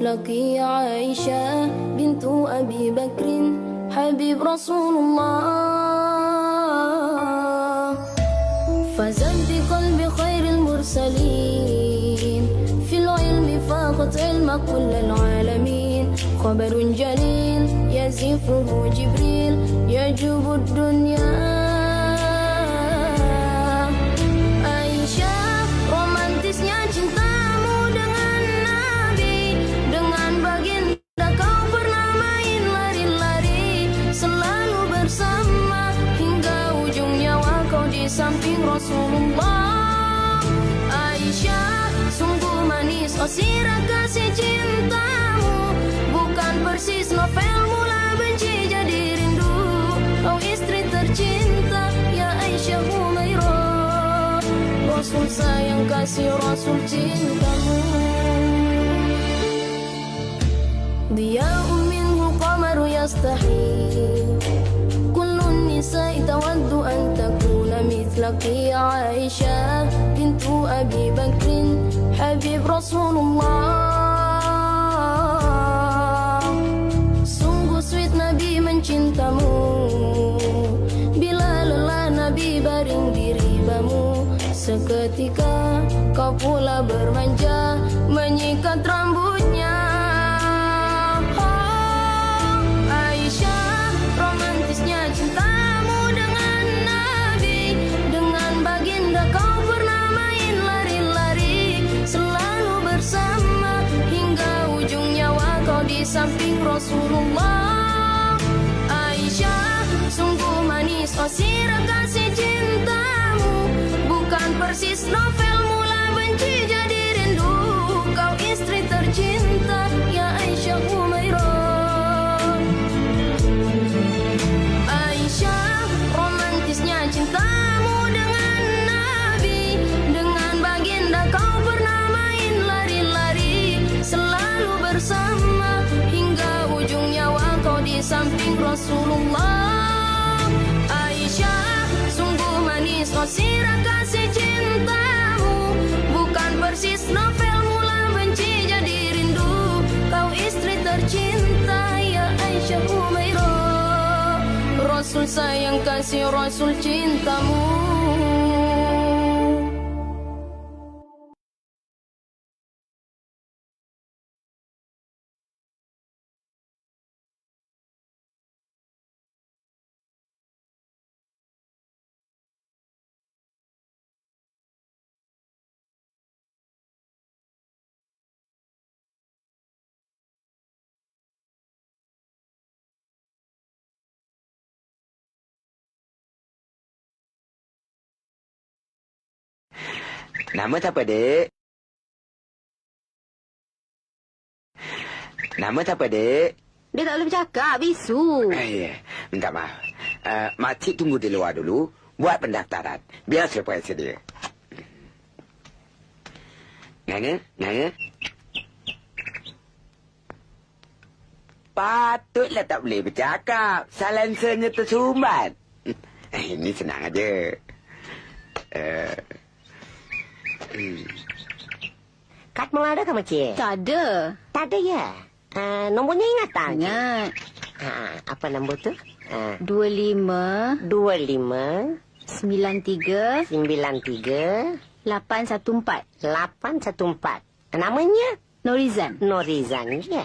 مثلك يا عائشة بنت أبي بكر حبيب رسول الله. فزت بقلب خير المرسلين في العلم فاقت علم كل العالمين. خبر جليل يزفه جبريل يجوب الدنيا. Aisyah, romantisnya cintamu dengan Nabi, dengan baginda kau pernah main lari-lari, selalu bersama hingga ujung nyawa kau di samping Rasulullah. Aisyah, sungguh manis oh sirah kasih cintamu, bukan persis novel mula benci jadi rindu. Kau istri tercinta ya Aisyah Humairah, Rasul sayang kasih Rasul cintamu. Diya'un minhu qamaru yastahi, kullun nisa'i tawaddu an takuna mithlaki ya Aisyah bintu Abi Bakrin Habib Rasulullah. Sungguh sweet Nabi mencintamu, bila lelah Nabi baring di ribamu, seketika kau pula bermanja menyikat rambutnya. Oh, Aisyah, romantisnya cintamu dengan Nabi, dengan baginda kau pernah main lari-lari, selalu bersama hingga ujung nyawa kau di samping Rasulullah. Aisyah, sungguh manis oh sirah kasih cintamu, bukan persis novel mula benci jadi rindu. Kau istri tercinta ya Aisyah Humairah. Aisyah, romantisnya cintamu dengan Nabi, dengan baginda kau pernah main lari-lari, selalu bersama hingga ujung nyawa kau di samping Rasulullah. Aisyah, sungguh manis oh sirah kasih cintamu, bukan persis novel mula benci jadi rindu. Kau istri tercinta ya Aisyah Humairah, Rasul sayang kasih Rasul cintamu. Nama siapa, Dek? Nama siapa, Dek? Dia tak boleh bercakap, bisu. Minta maaf. Makcik tunggu di luar dulu. Buat pendaftaran. Biar saya periksa dia. Nana? Patutlah tak boleh bercakap. Silencernya tersumbat. Ini senang aja. Kad mula ada ke, Makcik? Tak ada. Tak ada ya? Nombornya ingat tak? Ingat. Apa nombor tu? 25 93 93 814. 814. Namanya? Norizan. Norizan, ya.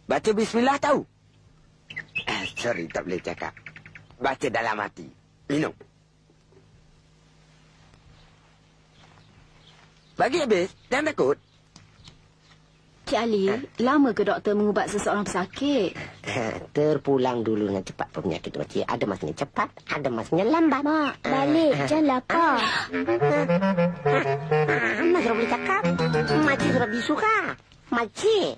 Baca bismillah tahu? Sorry, tak boleh cakap. Baca dalam hati. Minum. Bagi habis. Jangan takut. Cik Ali, lama ke doktor mengubat seseorang pesakit? Terpulang dulu dengan cepat penyakit, Makcik. Ada masanya cepat, ada masanya lambat. Mak, balik. Jangan lapar. Mak sudah boleh cakap. Makcik sudah bisu kah? Makcik.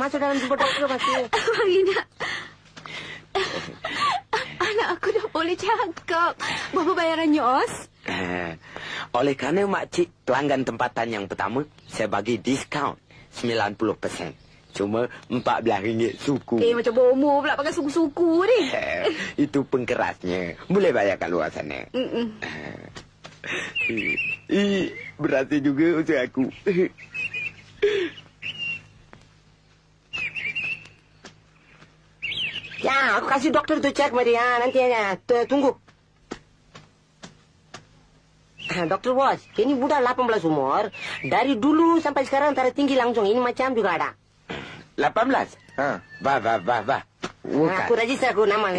Masuk dalam jumpa doktor, Makcik. Marina. Anak aku dah boleh cakap. Berapa bayarannya, Os? Oleh kerana makcik pelanggan tempatan yang pertama, saya bagi diskaun 90%. Cuma RM14 suku. Macam bomo pula pakai suku-suku ni. Itu pengkerasnya. Boleh bayar kat luar sana. Berasa juga untuk aku. Ya, aku kasih dokter tu cek mari. Nanti ya. Tunggu. Dokter bos, ini budak 18 umur. Dari dulu sampai sekarang antara tinggi langsung. Ini macam juga ada. 18? Bah. Aku register aku nama.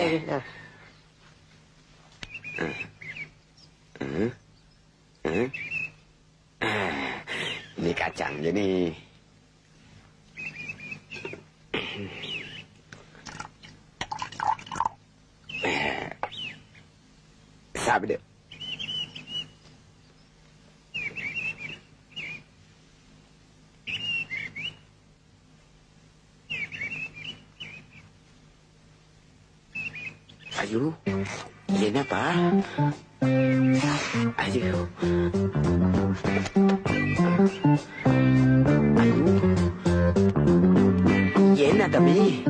Ini kacang je ni. Sabar dia. Ayo, Yen apa? Ayo. Yen nak kami.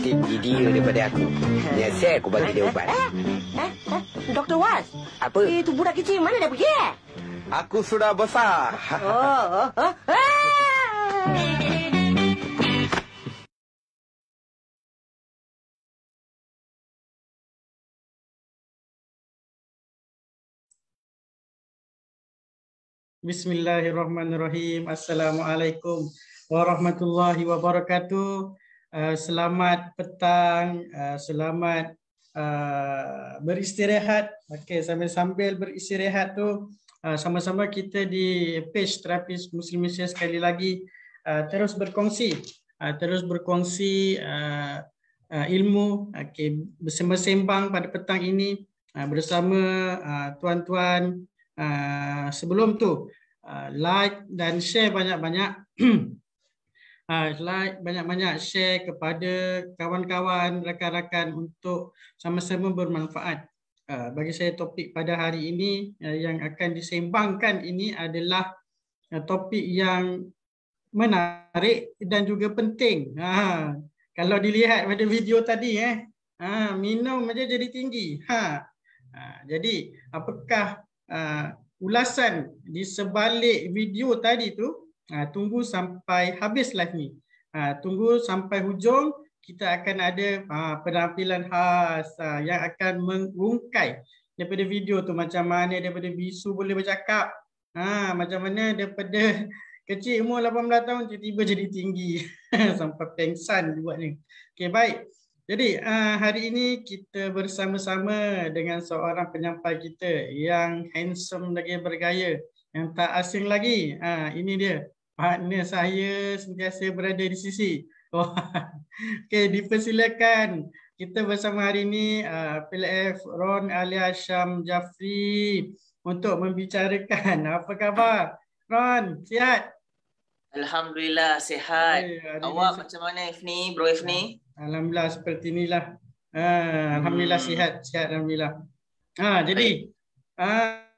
Tinggi dia daripada aku. Biasa aku bagi dia ubat. Dokter Was. Apa? Itu budak kecil mana dia pergi? Aku sudah besar. Bismillahirrahmanirrahim. Assalamualaikum warahmatullahi wabarakatuh. Selamat petang, selamat beristirahat. Okey, sambil beristirahat tu sama-sama kita di page Terapis Muslim Malaysia sekali lagi terus berkongsi ilmu, bersembang pada petang ini bersama tuan-tuan. Sebelum tu like dan share banyak-banyak. Like banyak-banyak, share kepada kawan-kawan, rakan-rakan untuk sama-sama bermanfaat. Bagi saya topik pada hari ini yang akan disembangkan ini adalah topik yang menarik dan juga penting. Kalau dilihat pada video tadi minum aja jadi tinggi. Jadi apakah ulasan di sebalik video tadi tu? Tunggu sampai habis live ni. Tunggu sampai hujung, kita akan ada penampilan khas yang akan mengungkai daripada video tu macam mana daripada bisu boleh bercakap. Macam mana daripada kecil umur 18 tahun tiba-tiba jadi tinggi sampai pengsan buat ni. Okey, baik. Jadi hari ini kita bersama-sama dengan seorang penyampai kita yang handsome lagi bergaya, yang tak asing lagi. Ini dia, partner saya sentiasa berada di sisi. Okey, dipersilakan. Kita bersama hari ini PLF Ron alias Syam Jafri untuk membicarakan. Apa khabar? Ron, sihat? Alhamdulillah, sihat. Awak macam mana Ifni, Bro Ifni? Alhamdulillah seperti inilah. Alhamdulillah sihat, alhamdulillah. Jadi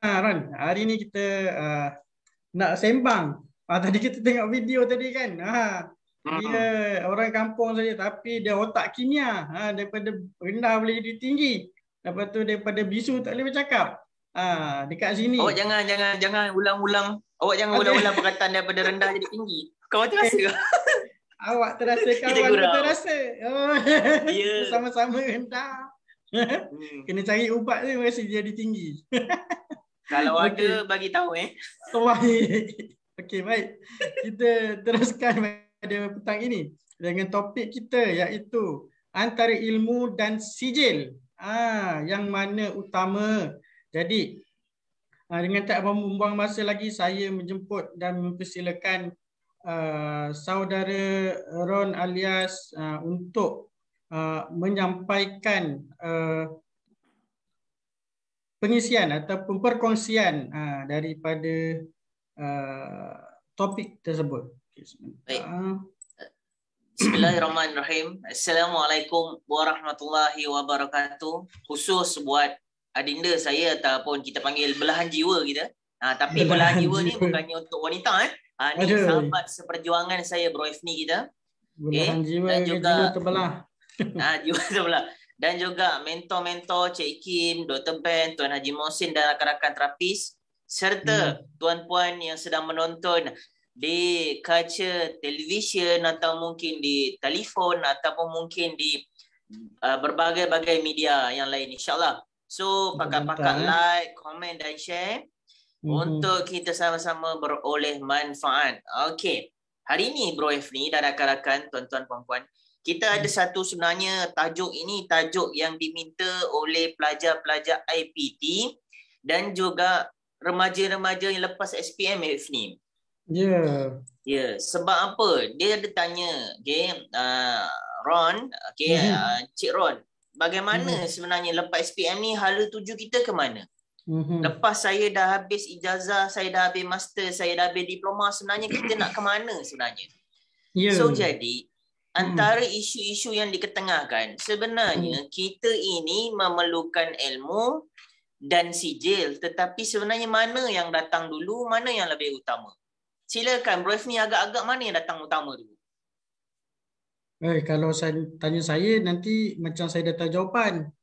Ron, hari ni kita nak sembang. Tadi kita tengok video tadi kan. Dia orang kampung saja tapi dia otak kimia. Daripada rendah boleh jadi tinggi. Lepas tu daripada bisu tak boleh bercakap. Dekat sini. Awak jangan ulang-ulang. Awak jangan ulang-ulang perkataan daripada rendah jadi tinggi. Kawan terasa. Awak terasa, kawan pun terasa. Yeah. Sama-sama rendah. Kena cari ubat tu mesti jadi tinggi. Kalau ada bagi tahu Baik. Okey, baik. Kita teruskan pada petang ini dengan topik kita iaitu antara ilmu dan sijil. Yang mana utama. Jadi dengan tak membuang masa lagi, saya menjemput dan mempersilakan saudara Ron alias untuk menyampaikan pengisian ataupun perkongsian daripada topik tersebut. Baik. Bismillahirrahmanirrahim. Assalamualaikum warahmatullahi wabarakatuh. Khusus buat adinda saya ataupun kita panggil belahan jiwa kita. Tapi belahan jiwa ni bukannya untuk wanita ni sahabat seperjuangan saya Bro Efni kita. Belahan jiwa dan juga jiwa terbelah. Jiwa terbelah. Dan juga mentor-mentor Cik Kim, Dr. Ben, Tuan Haji Mohsin dan rakan-rakan terapis serta tuan-puan yang sedang menonton di kaca televisyen atau mungkin di telefon ataupun mungkin di berbagai-bagai media yang lain, insyaAllah. So pakat-pakat like, komen dan share untuk kita sama-sama beroleh manfaat. Okey, hari ni Bro Efni dan rakan-rakan, tuan-tuan, puan-puan, kita ada satu sebenarnya tajuk ini, tajuk yang diminta oleh pelajar-pelajar IPT dan juga remaja-remaja yang lepas SPM Efni. Ya, sebab apa? Dia ada tanya, Ron, Cik Ron, bagaimana sebenarnya lepas SPM ni hala tuju kita ke mana? Lepas saya dah habis ijazah, saya dah habis master, saya dah habis diploma, sebenarnya kita nak ke mana sebenarnya? So jadi, antara isu-isu yang diketengahkan, sebenarnya kita ini memerlukan ilmu dan sijil, tetapi sebenarnya mana yang datang dulu, mana yang lebih utama? Silakan Bro Efni, agak-agak mana yang datang utama dulu? Kalau tanya saya nanti macam saya dah tahu jawapan.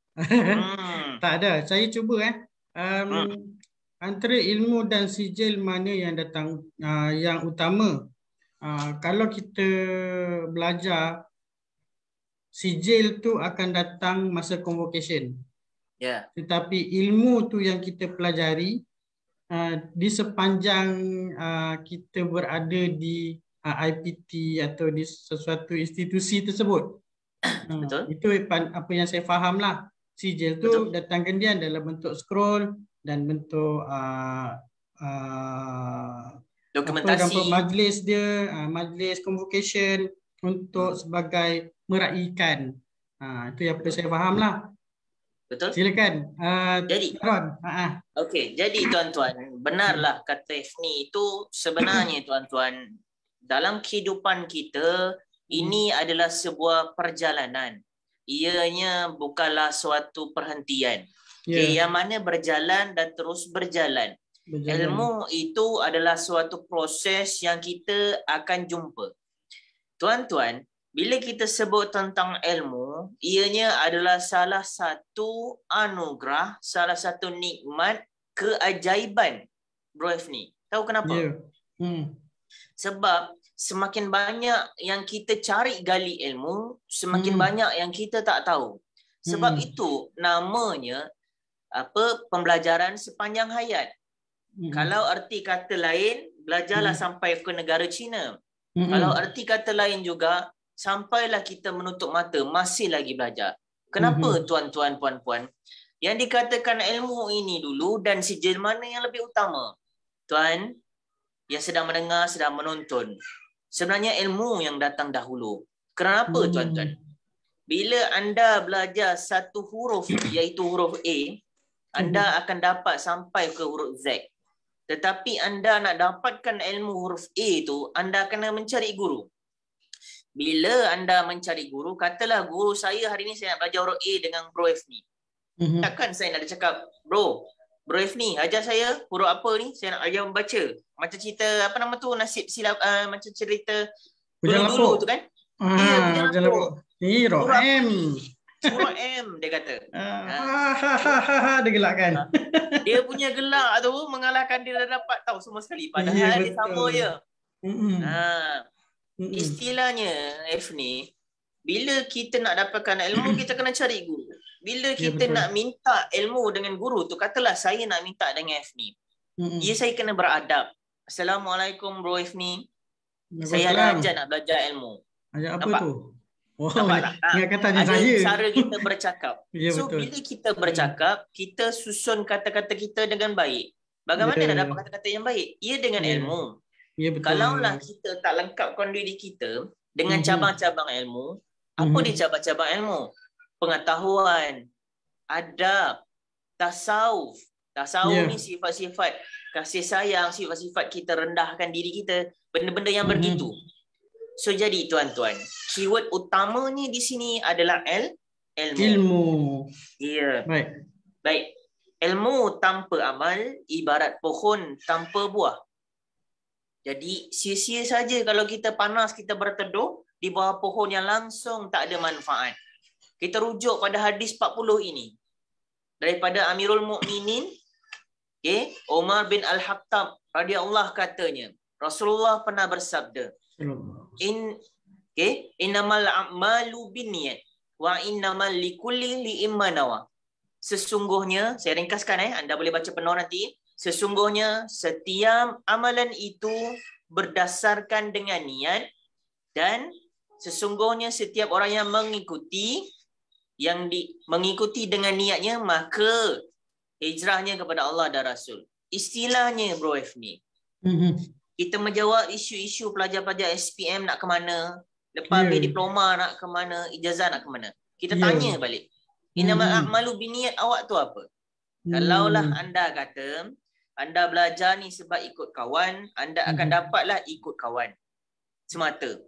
Tak ada. Saya cuba antara ilmu dan sijil mana yang datang yang utama. Kalau kita belajar, sijil tu akan datang masa convocation. Tetapi ilmu tu yang kita pelajari di sepanjang kita berada di IPT atau di sesuatu institusi tersebut. Itu apa yang saya faham lah. Sijil tu datang kemudian dalam bentuk scroll dan bentuk dokumentasi, majlis dia, majlis convocation untuk sebagai meraihkan. Itu yang saya faham lah. Betul? Silakan. Jadi, okey, jadi tuan-tuan, benarlah kata Efni itu sebenarnya tuan-tuan, dalam kehidupan kita ini adalah sebuah perjalanan. Ianya bukanlah suatu perhentian. Yang mana berjalan dan terus berjalan. Ilmu itu adalah suatu proses yang kita akan jumpa. Tuan-tuan, bila kita sebut tentang ilmu, ianya adalah salah satu anugerah, salah satu nikmat, keajaiban, Bro Efni. Tahu kenapa? Sebab semakin banyak yang kita cari gali ilmu, semakin banyak yang kita tak tahu. Sebab itu namanya pembelajaran sepanjang hayat. Kalau erti kata lain, belajarlah sampai ke negara China. Kalau erti kata lain juga, sampailah kita menutup mata, masih lagi belajar. Kenapa tuan-tuan, puan-puan? Yang dikatakan ilmu ini dulu dan sijil mana yang lebih utama? Tuan, yang sedang mendengar, sedang menonton. Sebenarnya ilmu yang datang dahulu. Kenapa tuan-tuan? Bila anda belajar satu huruf, iaitu huruf A, anda akan dapat sampai ke huruf Z. Tetapi anda nak dapatkan ilmu huruf A itu, anda kena mencari guru. Bila anda mencari guru, katalah guru saya hari ni saya nak belajar huruf A dengan Bro Efni. Takkan saya nak cakap, Bro Efni, ajar saya huruf apa ni? Saya nak ajar membaca. Macam cerita, apa nama tu, nasib silap, macam cerita dulu-dulu tu kan? Ya, Pujan Lapuk. Huruf M. Huruf M, dia kata. Dia gelakkan. Dia punya gelak tu mengalahkan dia dah dapat tahu semua sekali. Padahal dia sama je. Istilahnya Efni, bila kita nak dapatkan ilmu, kita kena cari guru. Bila kita nak minta ilmu dengan guru tu, katalah saya nak minta dengan Efni. Saya kena beradab. Assalamualaikum Bro Efni. Saya ada ajar nak belajar ilmu. Ajar apa tu? Nampak tak? Ingat kata ada saya. cara kita bercakap. So betul. bila kita bercakap, kita susun kata-kata kita dengan baik. Bagaimana nak dapat kata-kata yang baik? Ia dengan ilmu. Kalaulah kita tak lengkapkan diri kita dengan cabang-cabang ilmu, apa dia cabang-cabang ilmu? Pengetahuan, adab, tasawuf. Tasawuf ni sifat-sifat kasih sayang, sifat-sifat kita rendahkan diri kita, benda-benda yang begitu. So jadi tuan-tuan, keyword utamanya di sini adalah ilmu. Ilmu. Ya. Baik. Baik. ilmu tanpa amal ibarat pohon tanpa buah. Jadi sia-sia saja kalau kita panas, kita berteduh di bawah pohon yang langsung tak ada manfaat. Kita rujuk pada hadis 40 ini. Daripada Amirul Mukminin, Umar bin Al-Khattab radhiyallahu katanya, Rasulullah pernah bersabda, innamal a'malu binniyat wa innamal likulli imman nawa. Sesungguhnya, saya ringkaskan anda boleh baca penuh nanti. Sesungguhnya setiap amalan itu berdasarkan dengan niat, dan sesungguhnya setiap orang yang mengikuti dengan niatnya, maka hijrahnya kepada Allah dan Rasul. Istilahnya Bro Efni, kita menjawab isu-isu pelajar-pelajar SPM nak ke mana, lepas habis diploma nak ke mana, ijazah nak ke mana. Kita tanya balik, innamal a'malu binniyat, awak tu apa? Kalaulah anda kata anda belajar ni sebab ikut kawan, anda akan dapatlah ikut kawan semata.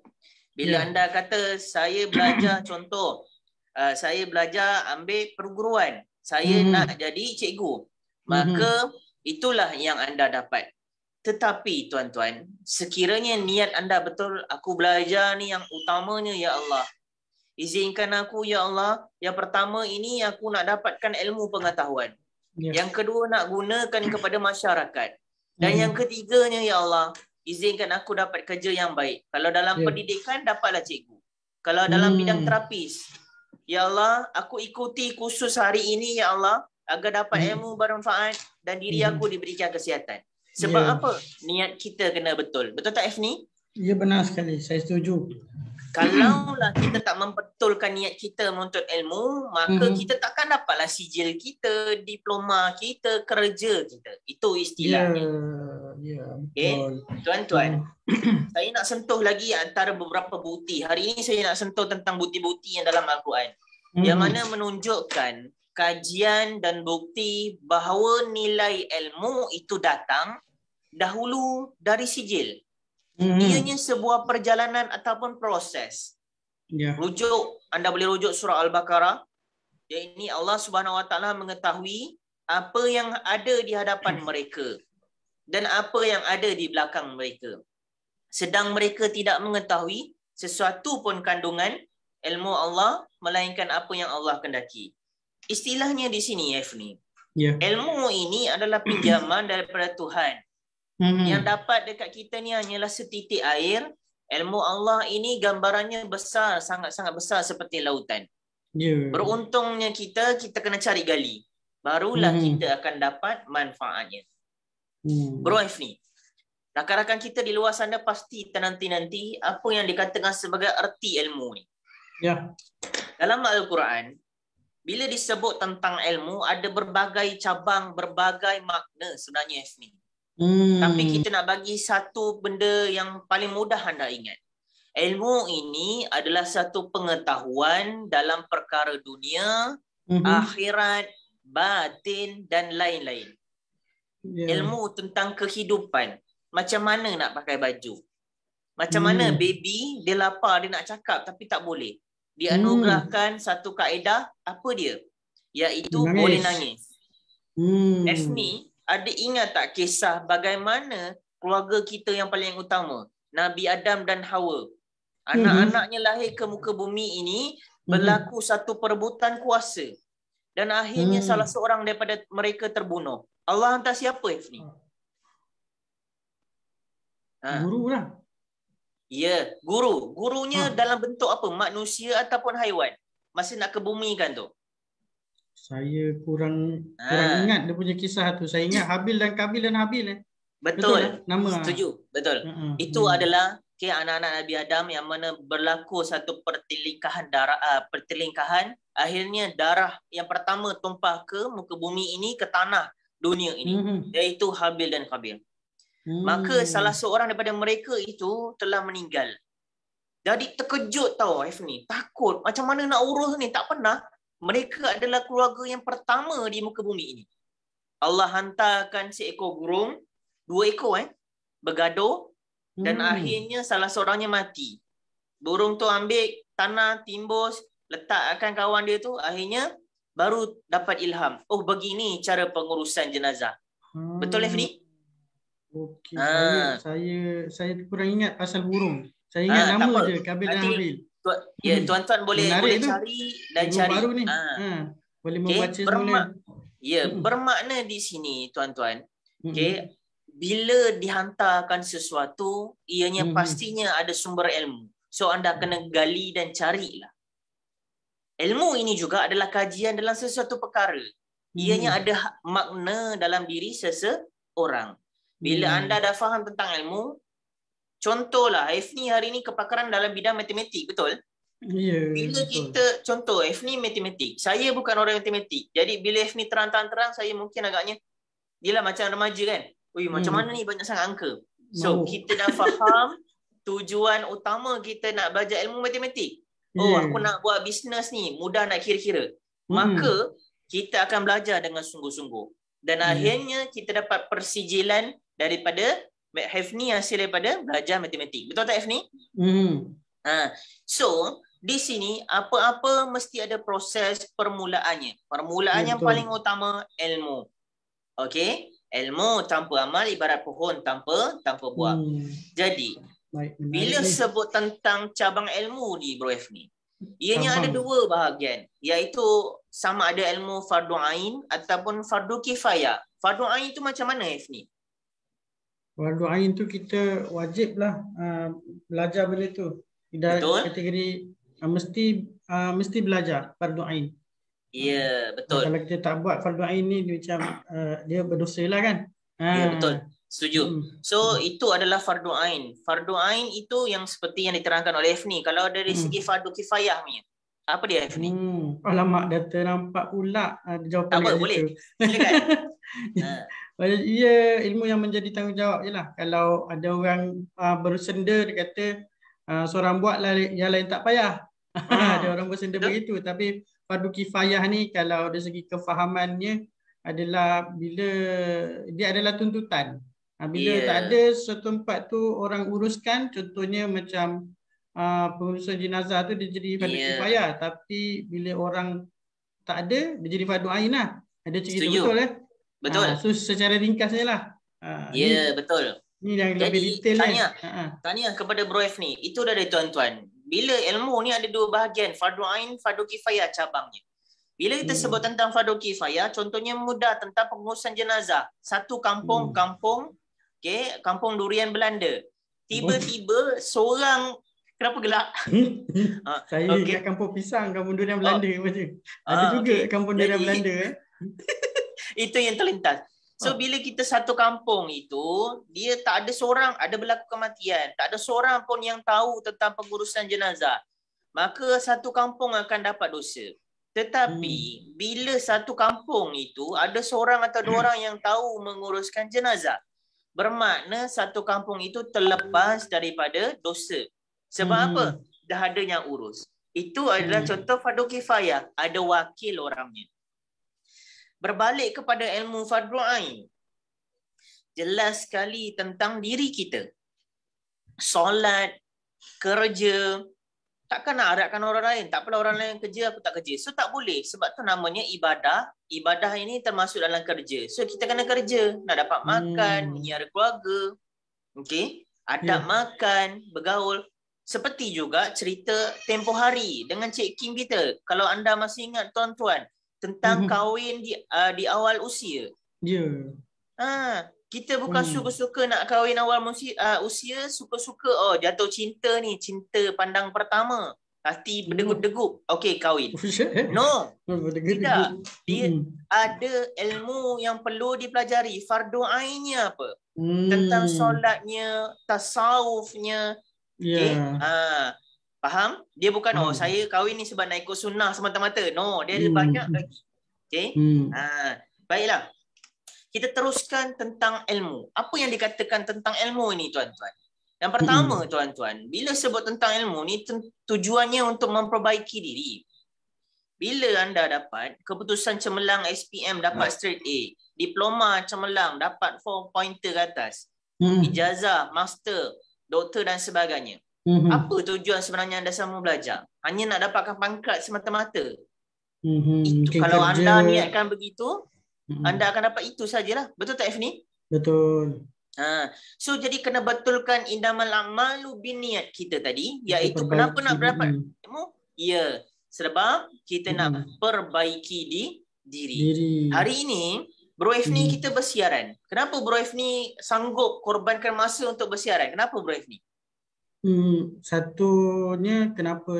Bila anda kata saya belajar, contoh, saya belajar ambil perguruan, saya nak jadi cikgu, maka itulah yang anda dapat. Tetapi tuan-tuan, sekiranya niat anda betul, aku belajar ni yang utamanya ya Allah, izinkan aku ya Allah, yang pertama ini aku nak dapatkan ilmu pengetahuan. Yang kedua nak gunakan kepada masyarakat. Dan yang ketiganya ya Allah, izinkan aku dapat kerja yang baik. Kalau dalam pendidikan, dapatlah cikgu. Kalau dalam bidang terapis, ya Allah, aku ikuti kursus hari ini ya Allah, agar dapat ilmu bermanfaat dan diri aku diberikan kesihatan. Sebab apa? Niat kita kena betul. Betul tak Efni? Ya, benar sekali. Saya setuju. Kalaulah kita tak membetulkan niat kita menuntut ilmu, maka kita takkan dapatlah sijil kita, diploma kita, kerja kita. Itu istilahnya. Betul. Tuan-tuan, saya nak sentuh lagi antara beberapa bukti. Hari ini saya nak sentuh tentang bukti-bukti yang dalam Al-Quran, yang mana menunjukkan kajian dan bukti bahawa nilai ilmu itu datang dahulu dari sijil. Ianya sebuah perjalanan ataupun proses. Rujuk, anda boleh rujuk surah Al-Baqarah. Yang ini Allah Subhanahu Wa Taala mengetahui apa yang ada di hadapan mereka dan apa yang ada di belakang mereka. Sedang mereka tidak mengetahui sesuatu pun kandungan ilmu Allah, melainkan apa yang Allah kehendaki. Istilahnya di sini Efni, ilmu ini adalah pinjaman daripada Tuhan. Yang dapat dekat kita ni hanyalah setitik air. Ilmu Allah ini gambarannya besar, sangat-sangat besar seperti lautan. Beruntungnya kita kena cari gali. Barulah kita akan dapat manfaatnya. Bro Efni, rakan-rakan kita di luar sana pasti nanti apa yang dikatakan sebagai erti ilmu ni. Dalam Al-Quran, bila disebut tentang ilmu, ada berbagai cabang, berbagai makna sebenarnya Efni. Tapi kita nak bagi satu benda yang paling mudah anda ingat. Ilmu ini adalah satu pengetahuan dalam perkara dunia, akhirat, batin dan lain-lain. Ilmu tentang kehidupan. Macam mana nak pakai baju. Macam mana baby, dia lapar, dia nak cakap tapi tak boleh. Dia anugerahkan satu kaedah, apa dia? Iaitu boleh nangis. Efni, ada ingat tak kisah bagaimana keluarga kita yang paling utama, Nabi Adam dan Hawa, anak-anaknya lahir ke muka bumi ini, berlaku satu perebutan kuasa. Dan akhirnya salah seorang daripada mereka terbunuh. Allah hantar siapa Efni? Guru lah. Ya, guru. Gurunya dalam bentuk apa? Manusia ataupun haiwan? Masa nak kebumikan tu. Saya kurang ingat dia punya kisah tu. Saya ingat Habil dan Kabil dan Habil. Betul. Nama. Setuju. Betul. Itu adalah anak-anak Nabi Adam yang mana berlaku satu pertelingkahan darah, akhirnya darah yang pertama tumpah ke muka bumi ini, ke tanah dunia ini, iaitu Habil dan Kabil. Maka salah seorang daripada mereka itu telah meninggal. Jadi terkejut tau Efni, takut macam mana nak urus ni, tak pernah. Mereka adalah keluarga yang pertama di muka bumi ini. Allah hantarkan seekor burung, 2 ekor bergaduh, dan akhirnya salah seorangnya mati. Burung tu ambil tanah, timbus, letakkan kawan dia tu, akhirnya baru dapat ilham. Oh, begini cara pengurusan jenazah. Betul, Efni? Okey, saya kurang ingat pasal burung. Saya ingat tak nama apa. je, Kabil dan Nanti Habil. Tuan-tuan boleh Menarik tu. cari dan Ilmu cari. baru ni. Boleh membaca semula. Bermakna di sini, tuan-tuan. Okey, bila dihantarkan sesuatu, ianya pastinya ada sumber ilmu. So anda kena gali dan carilah. Ilmu ini juga adalah kajian dalam sesuatu perkara. Ianya ada makna dalam diri seseorang. Bila anda dah faham tentang ilmu, contohlah Efni hari ini kepakaran dalam bidang matematik, betul? Ya. Bila kita contoh Efni matematik, saya bukan orang matematik. Jadi bila Efni terang-terang saya mungkin agaknya dia lah macam remaja kan. Macam mana ni banyak sangat angka. So kita dah faham tujuan utama kita nak belajar ilmu matematik. Aku nak buat bisnes ni, mudah nak kira-kira. Maka kita akan belajar dengan sungguh-sungguh. Dan akhirnya kita dapat persijilan daripada Hefni hasil daripada belajar matematik. Betul tak Hefni? So, di sini apa-apa mesti ada proses permulaannya. Permulaan yang paling utama ilmu. Okey? Ilmu tanpa amal ibarat pohon tanpa buah. Jadi, bila sebut tentang cabang ilmu di Bro Efni, ianya ada dua bahagian, iaitu sama ada ilmu fardu ain ataupun fardu kifayah. Fardu ain itu macam mana Efni? Fardu ain tu kita wajiblah belajar benda tu. Betul. Kategori mesti belajar fardu ain. Ya, betul. Kalau kita tak buat fardu ain ni dia macam dia berdosa lah kan. Ya, betul. Setuju. So itu adalah fardu ain. Fardu ain itu yang seperti yang diterangkan oleh Efni. Kalau dari segi fardu kifayah ni, apa dia Efni? Alamak, dah ternampak pula jawapan apa boleh. Silakan. Ya, ilmu yang menjadi tanggungjawab je lah. Kalau ada orang bersenda, dia kata seorang buatlah, yang lain tak payah. Ada orang bersenda begitu. Tapi fardu kifayah ni kalau dari segi kefahamannya adalah bila dia adalah tuntutan. Bila tak ada setempat tu orang uruskan, contohnya macam pengurusan jenazah tu dia jadi fardu kifayah, tapi bila orang tak ada dia jadi fardu ain lah. Ada cerita betul Betul. So secara ringkasnya lah. Betul. Ni yang lebih detail tanya kepada Bro Efni. Itu dari tuan-tuan. Bila ilmu ni ada dua bahagian, fardu ain, fardu kifayah cabangnya. Bila kita sebut tentang fardu kifayah, contohnya mudah tentang pengurusan jenazah. Satu kampung, kampung durian Belanda. Tiba-tiba seorang, kenapa gelak? Saya ingat kampung pisang, kampung durian Belanda macam. Ada juga kampung durian Belanda. Itu yang terlintas. So bila kita satu kampung itu, dia tak ada seorang, ada berlaku kematian, tak ada seorang pun yang tahu tentang pengurusan jenazah, maka satu kampung akan dapat dosa. Tetapi bila satu kampung itu ada seorang atau dua orang yang tahu menguruskan jenazah, bermakna satu kampung itu terlepas daripada dosa. Sebab apa? Dah ada yang urus. Itu adalah contoh fardu kifayah, ada wakil orangnya. Berbalik kepada ilmu fardu ain, jelas sekali tentang diri kita. Solat, kerja, takkan nak harapkan orang lain. Tak apalah orang lain kerja, aku tak kerja. So tak boleh. Sebab tu namanya ibadah. Ibadah ini termasuk dalam kerja. So kita kena kerja. Nak dapat makan, menyiara keluarga. Okey. Adab makan, bergaul. Seperti juga cerita tempoh hari dengan Cik Kim kita. Kalau anda masih ingat tuan-tuan, tentang kahwin di awal usia. Kita bukan suka-suka nak kahwin awal usia, suka-suka jatuh cinta ni, cinta pandang pertama. Hati berdegup-degup. Okey, kahwin. No. Tidak. Dia ada ilmu yang perlu dipelajari. Fardu ainnya apa? Tentang solatnya, tasawufnya. Okay? Faham? Dia bukan saya kahwin ni sebab nak ikut sunnah semata-mata. No, dia ada banyak lagi. Okey? Baiklah. Kita teruskan tentang ilmu. Apa yang dikatakan tentang ilmu ini, tuan-tuan? Yang pertama, tuan-tuan, bila sebut tentang ilmu ni tujuannya untuk memperbaiki diri. Bila anda dapat keputusan cemerlang SPM dapat straight A, diploma cemerlang dapat 4 pointer ke atas, ijazah, master, doktor dan sebagainya. Apa tujuan sebenarnya anda semua belajar? Hanya nak dapatkan pangkat semata-mata? Mungkin Kalau kerja. anda niatkan begitu, anda akan dapat itu sajalah. Betul tak Ifni? Betul. So jadi kena betulkan innamal a'malu binniat kita tadi, iaitu kenapa nak dapat ilmu? Ya, sebab kita nak perbaiki diri. Hari ini Bro Ifni kita bersiaran. Kenapa Bro Ifni sanggup korbankan masa untuk bersiaran? Kenapa Bro Ifni? Satunya kenapa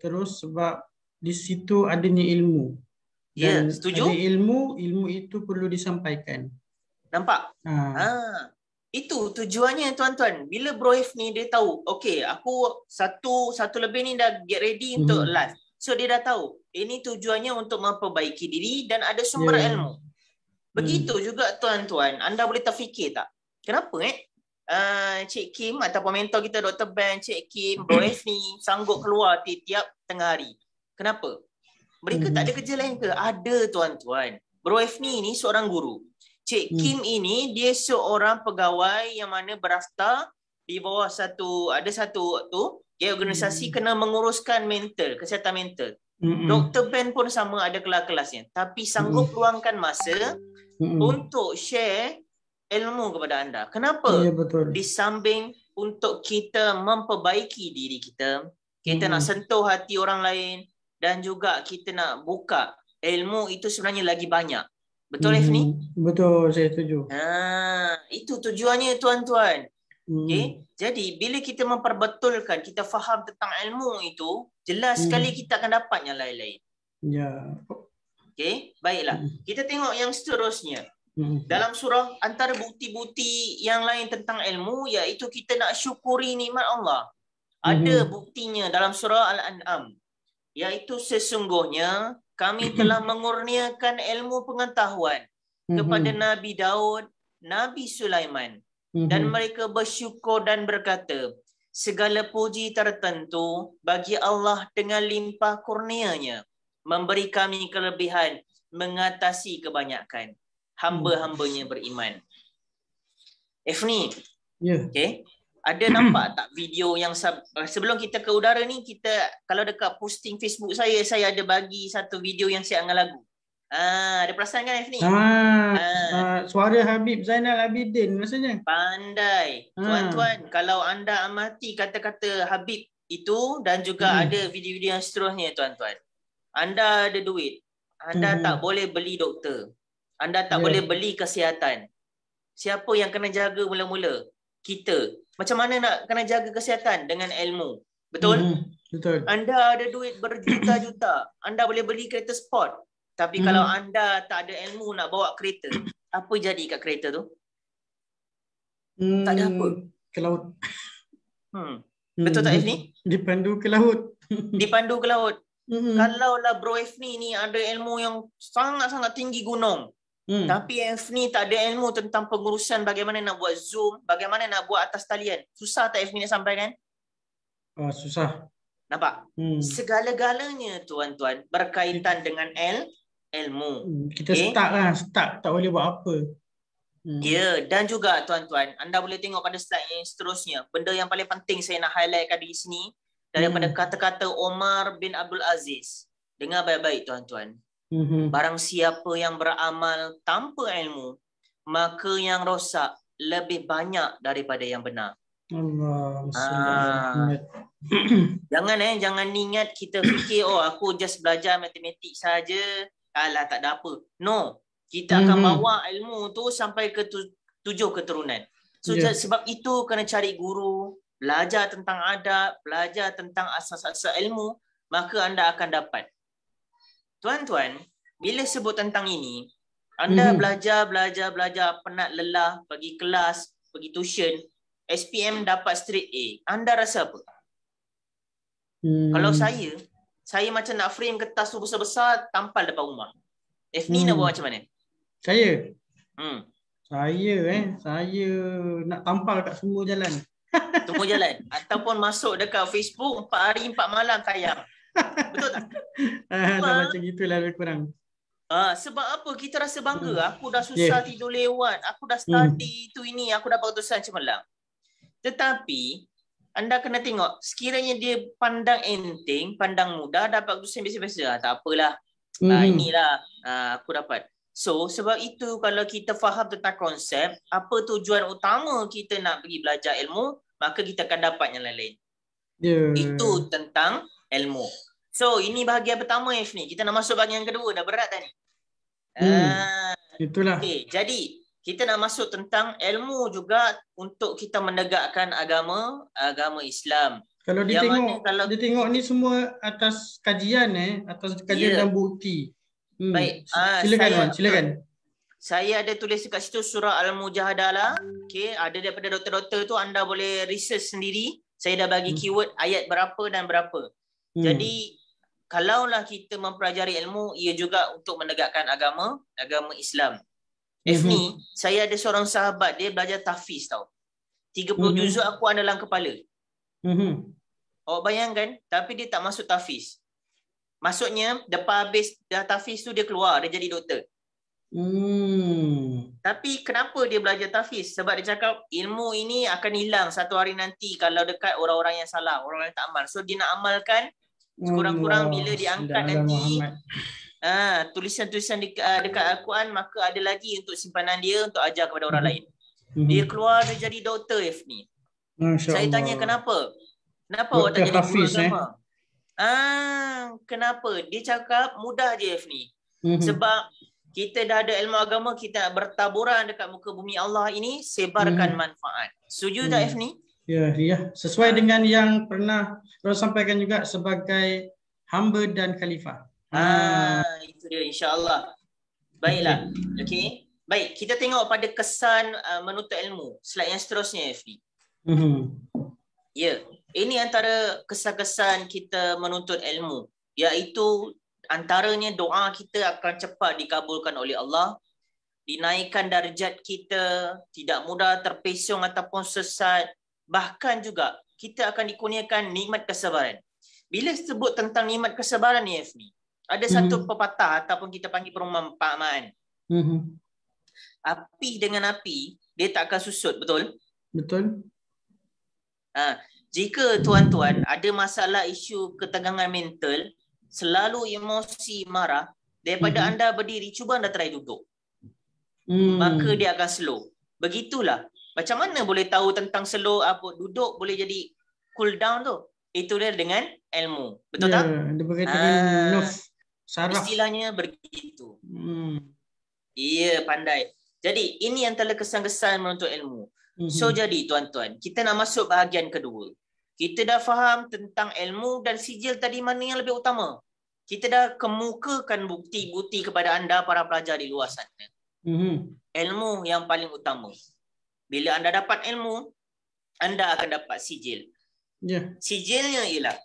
terus sebab di situ adanya ilmu. Ya, Dan setuju? ada ilmu itu perlu disampaikan. Nampak? Itu tujuannya tuan-tuan. Bila Bro Ifni dia tahu, okey, aku satu lebih ni dah get ready untuk live. So dia dah tahu, ini tujuannya untuk memperbaiki diri dan ada sumber ilmu. Begitu juga tuan-tuan, anda boleh terfikir tak? Kenapa Cik Kim ataupun mentor kita Dr. Ben, Cik Kim, Bro Ifni sanggup keluar tiap tengah hari? Kenapa? Mereka tak ada kerja lain ke? Ada tuan-tuan. Bro Ifni ni seorang guru. Cik Kim ini dia seorang pegawai yang mana berasta di bawah satu organisasi kena menguruskan mental, kesihatan mental. Dr. Ben pun sama ada kelas-kelasnya, tapi sanggup luangkan masa untuk share ilmu kepada anda. Kenapa? Ya, betul. Di samping untuk kita memperbaiki diri kita, kita nak sentuh hati orang lain dan juga kita nak buka ilmu itu sebenarnya lagi banyak. Betul Ifni? Betul, saya setuju. Itu tujuannya tuan-tuan. Okay? Jadi bila kita memperbetulkan, kita faham tentang ilmu itu, jelas sekali kita akan dapat yang lain-lain. Ya. Okay? Baiklah. Kita tengok yang seterusnya. Dalam surah, antara bukti-bukti yang lain tentang ilmu, iaitu kita nak syukuri nikmat Allah. Ada buktinya dalam surah Al-An'am. Iaitu sesungguhnya kami telah mengurniakan ilmu pengetahuan kepada Nabi Daud, Nabi Sulaiman. Dan mereka bersyukur dan berkata, segala puji tertentu bagi Allah dengan limpah kurnianya, memberi kami kelebihan mengatasi kebanyakan hamba-hambanya beriman. Ifni, okay? Ada nampak tak video yang sebelum kita ke udara ni, kita kalau dekat posting Facebook saya ada bagi satu video yang siap dengan lagu. Ada perasan kan Ifni? Suara Habib Zainal Abidin maksudnya. Pandai. Tuan-tuan, kalau anda amati kata-kata Habib itu dan juga ada video-video yang seterusnya tuan-tuan. Anda ada duit. Anda tak boleh beli doktor. Anda tak boleh beli kesihatan. Siapa yang kena jaga mula-mula? Kita. Macam mana nak kena jaga kesihatan? Dengan ilmu. Betul? Betul. Anda ada duit berjuta-juta. Anda boleh beli kereta sport. Tapi kalau anda tak ada ilmu nak bawa kereta, apa jadi kat kereta tu? Tak ada apa. Ke laut. Betul tak Ifni? Dipandu ke laut. Dipandu ke laut. Kalaulah Bro Ifni ni ada ilmu yang sangat-sangat tinggi gunung. Tapi Ifni tak ada ilmu tentang pengurusan bagaimana nak buat Zoom, bagaimana nak buat atas talian. Susah tak Ifni nak sampaikan? Susah. Nampak? Segala-galanya tuan-tuan berkaitan dengan ilmu. Kita start tak boleh buat apa. Ya, dan juga tuan-tuan, anda boleh tengok pada slide yang seterusnya. Benda yang paling penting saya nak highlightkan di sini daripada kata-kata Omar bin Abdul Aziz. Dengar baik-baik tuan-tuan. Barang siapa yang beramal tanpa ilmu, maka yang rosak lebih banyak daripada yang benar. Jangan ingat kita fikir aku just belajar matematik saja, alah tak ada apa. No, kita akan bawa ilmu tu sampai ke 7 keturunan. So sebab itu kena cari guru, belajar tentang adab, belajar tentang asas-asas ilmu, maka anda akan dapat. Tuan-tuan, bila sebut tentang ini, anda belajar, penat lelah, pergi kelas, pergi tuition, SPM dapat straight A. Anda rasa apa? Kalau saya macam nak frame kertas tu besar-besar, tampal depan rumah. Ifni nak buat macam mana? Saya nak tampal kat semua jalan. Semua jalan. Ataupun masuk dekat Facebook 4 hari 4 malam tayang. Betul tak? Macam gitulah lebih kurang. Sebab apa? Kita rasa bangga. Aku dah susah tidur lewat. Aku dah study itu ini. Aku dapat keputusan cemerlang. Tetapi anda kena tengok, sekiranya dia pandang enteng, pandang mudah, dapat keputusan biasa-biasa, tak apalah. Inilah aku dapat. So sebab itu kalau kita faham tentang konsep, apa tujuan utama kita nak pergi belajar ilmu, maka kita akan dapat yang lain-lain. Itu tentang ilmu. So ini bahagian pertama ni. Kita nak masuk bahagian kedua. Dah berat dah ni. Itulah. Okay, jadi kita nak masuk tentang ilmu juga untuk kita menegakkan agama Islam. Kalau ditengok ni semua atas kajian atas kajian dan bukti. Baik. Silakan. Saya ada tulis dekat situ surah Al-Mujadalah. Okey, ada daripada doktor-doktor tu, anda boleh research sendiri. Saya dah bagi keyword ayat berapa dan berapa. Jadi kalaulah kita mempelajari ilmu, ia juga untuk menegakkan agama Islam. Ni, saya ada seorang sahabat, dia belajar tahfiz tau. 30 juzuk aku ada dalam kepala. Awak bayangkan, tapi dia tak masuk tahfiz. Maksudnya, lepas habis dah tahfiz tu dia keluar, dia jadi doktor. Tapi kenapa dia belajar tahfiz? Sebab dia cakap ilmu ini akan hilang satu hari nanti kalau dekat orang-orang yang salah, orang yang tak amal. So dia nak amalkan sekurang-kurang bila diangkat nanti tulisan-tulisan dekat Al-Quran, maka ada lagi untuk simpanan dia untuk ajar kepada orang lain. Dia keluar, dia jadi doktor ni. Saya tanya kenapa? Kenapa awak tak jadi guru agama? Kenapa? Dia cakap mudah je ni. Sebab kita dah ada ilmu agama, kita nak bertaburan dekat muka bumi Allah ini, sebarkan manfaat. Setuju tak ni? Ya. Sesuai dengan yang pernah Rasul sampaikan juga sebagai hamba dan khalifah. Itu dia, insya-Allah. Baiklah. Okey. Baik, kita tengok pada kesan menuntut ilmu. Slide yang seterusnya, FD. Ya, ini antara kesan-kesan kita menuntut ilmu, iaitu antaranya doa kita akan cepat dikabulkan oleh Allah, dinaikkan darjat kita, tidak mudah terpesong ataupun sesat, bahkan juga kita akan dikurniakan nikmat kesabaran. Bila sebut tentang nikmat kesabaran ni, FD, ada satu pepatah ataupun kita panggil perumpamaan. Api dengan api, dia tak akan susut, betul? Betul. Jika tuan-tuan ada masalah isu ketegangan mental, selalu emosi, marah, daripada anda berdiri, cuba anda try duduk. Maka dia akan slow. Begitulah. Macam mana boleh tahu tentang slow, duduk boleh jadi cool down tu? Itu dia dengan ilmu. Betul tak? Dia berkaitan dengan saraf. Istilahnya begitu. Iya, pandai. Jadi ini antara kesan-kesan menuntut ilmu. So jadi tuan-tuan, kita nak masuk bahagian kedua. Kita dah faham tentang ilmu dan sijil tadi, mana yang lebih utama. Kita dah kemukakan bukti-bukti kepada anda para pelajar di luar sana. Ilmu yang paling utama. Bila anda dapat ilmu, anda akan dapat sijil. Sijilnya ialah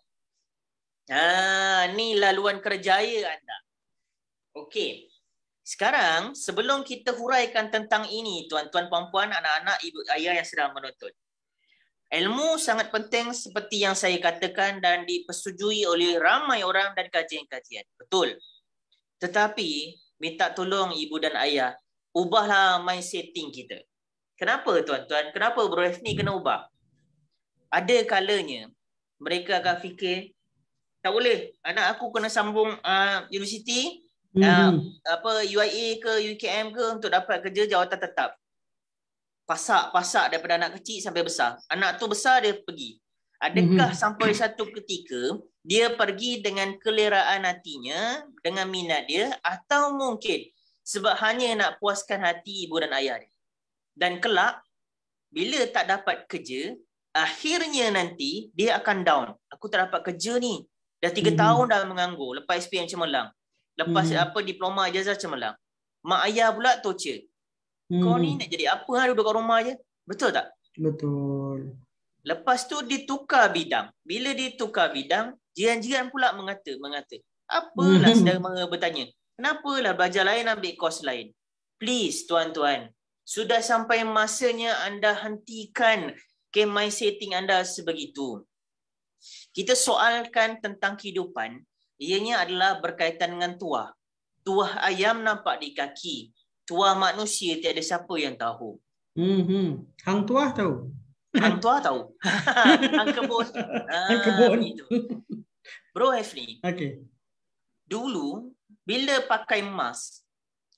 ni laluan kerjaya anda. Okey. Sekarang sebelum kita huraikan tentang ini, tuan-tuan, puan-puan, anak-anak, ibu ayah yang sedang menonton. Ilmu sangat penting seperti yang saya katakan dan dipersetujui oleh ramai orang dan kajian-kajian. Betul. Tetapi minta tolong ibu dan ayah, ubahlah mindsetting kita. Kenapa tuan-tuan? Kenapa Bro ni kena ubah? Ada kalanya mereka akan fikir, tak boleh, anak aku kena sambung universiti, UIA ke UKM ke untuk dapat kerja jawatan tetap. Pasak daripada anak kecil sampai besar. Anak tu besar, dia pergi. Adakah sampai satu ketika dia pergi dengan keleraan hatinya, dengan minat dia, atau mungkin sebab hanya nak puaskan hati ibu dan ayah dia. Dan kelak bila tak dapat kerja, akhirnya nanti dia akan down. Aku tak dapat kerja ni. Dah 3 tahun dah menganggur, lepas SPM cemerlang. Lepas diploma ijazah cemerlang. Mak ayah pula torture. Kau ni nak jadi apa, duduk kat rumah je? Betul tak? Betul. Lepas tu ditukar bidang. Bila ditukar bidang, jiran-jiran pula mengata. Apalah saudara mara bertanya. Kenapalah belajar lain ambil kos lain? Please tuan-tuan, sudah sampai masanya anda hentikan mindsetting anda sebegitu. Kita soalkan tentang kehidupan. Ianya adalah berkaitan dengan tuah. Tuah ayam nampak di kaki. Tuah manusia tiada siapa yang tahu. Hang tuah tahu. Hang tuah tahu. Hang kebun. Hang kebun. Itu. Bro Hefni. Okay. Dulu bila pakai mask,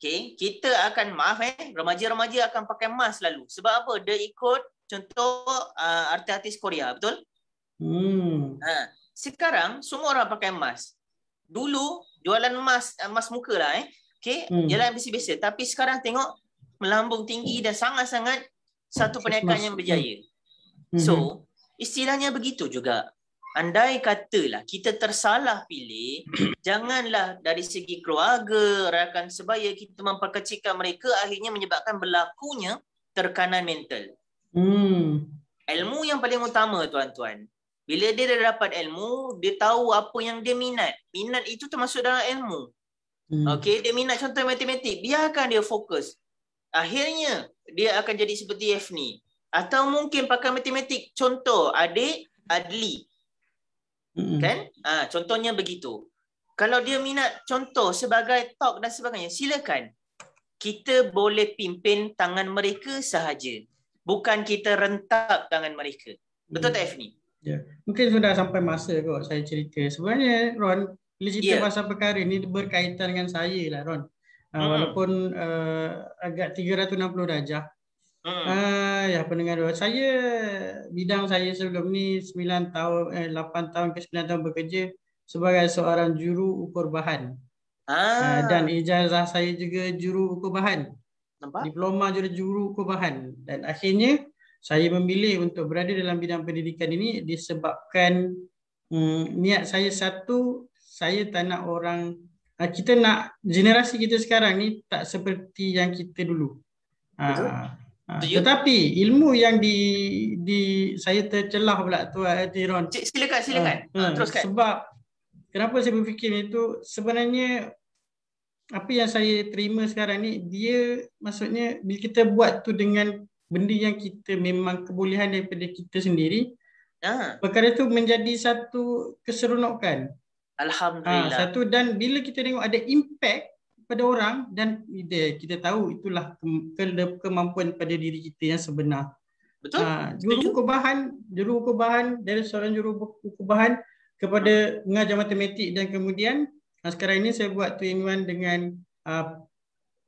okay, kita akan, maaf remaja-remaja akan pakai mask lalu. Sebab apa? Dia ikut contoh artis-artis Korea, betul? Sekarang semua orang pakai mask. Dulu jualan mask muka lah okay, jalan biasa-biasa. Tapi sekarang tengok melambung tinggi dan sangat-sangat satu perniagaan yang berjaya. So, istilahnya begitu juga. Andai katalah kita tersalah pilih, janganlah dari segi keluarga, rakan sebaya kita memperkecilkan mereka, akhirnya menyebabkan berlakunya tekanan mental. Ilmu yang paling utama, tuan-tuan. Bila dia dah dapat ilmu, dia tahu apa yang dia minat. Minat itu termasuk dalam ilmu. Okay, dia minat contoh matematik, biarkan dia fokus. Akhirnya dia akan jadi seperti F-ni. Atau mungkin pakai matematik, contoh adik Adli. Kan? Contohnya begitu. Kalau dia minat contoh sebagai talk dan sebagainya, silakan. Kita boleh pimpin tangan mereka sahaja. Bukan kita rentap tangan mereka. Betul tak F-ni? Ya. Mungkin sudah sampai masa kot saya cerita. Sebenarnya Ron, bila cerita pasal perkara ni berkaitan dengan saya lah Ron. Walaupun agak 360 darjah. Ya pendengar, saya bidang saya sebelum ni 8 tahun ke 9 tahun bekerja sebagai seorang juru ukur bahan. Dan ijazah saya juga juru ukur bahan. Nampak? Diploma juga juru ukur bahan. Dan akhirnya saya memilih untuk berada dalam bidang pendidikan ini disebabkan niat saya satu, saya tak nak orang, kita nak generasi kita sekarang ni tak seperti yang kita dulu. Tetapi ilmu yang saya tercelah pula tu Ron. Silakan. Teruskan. Sebab kenapa saya berfikir itu, sebenarnya apa yang saya terima sekarang ni, dia maksudnya bila kita buat tu dengan benda yang kita memang kebolehan daripada kita sendiri, perkara itu menjadi satu keseronokan. Alhamdulillah. Satu, dan bila kita tengok ada impact pada orang dan kita tahu itulah kemampuan pada diri kita yang sebenar. Betul. Juru ukur bahan dari seorang juru ukur bahan kepada mengajar matematik, dan kemudian sekarang ini saya buat 2-in-1 dengan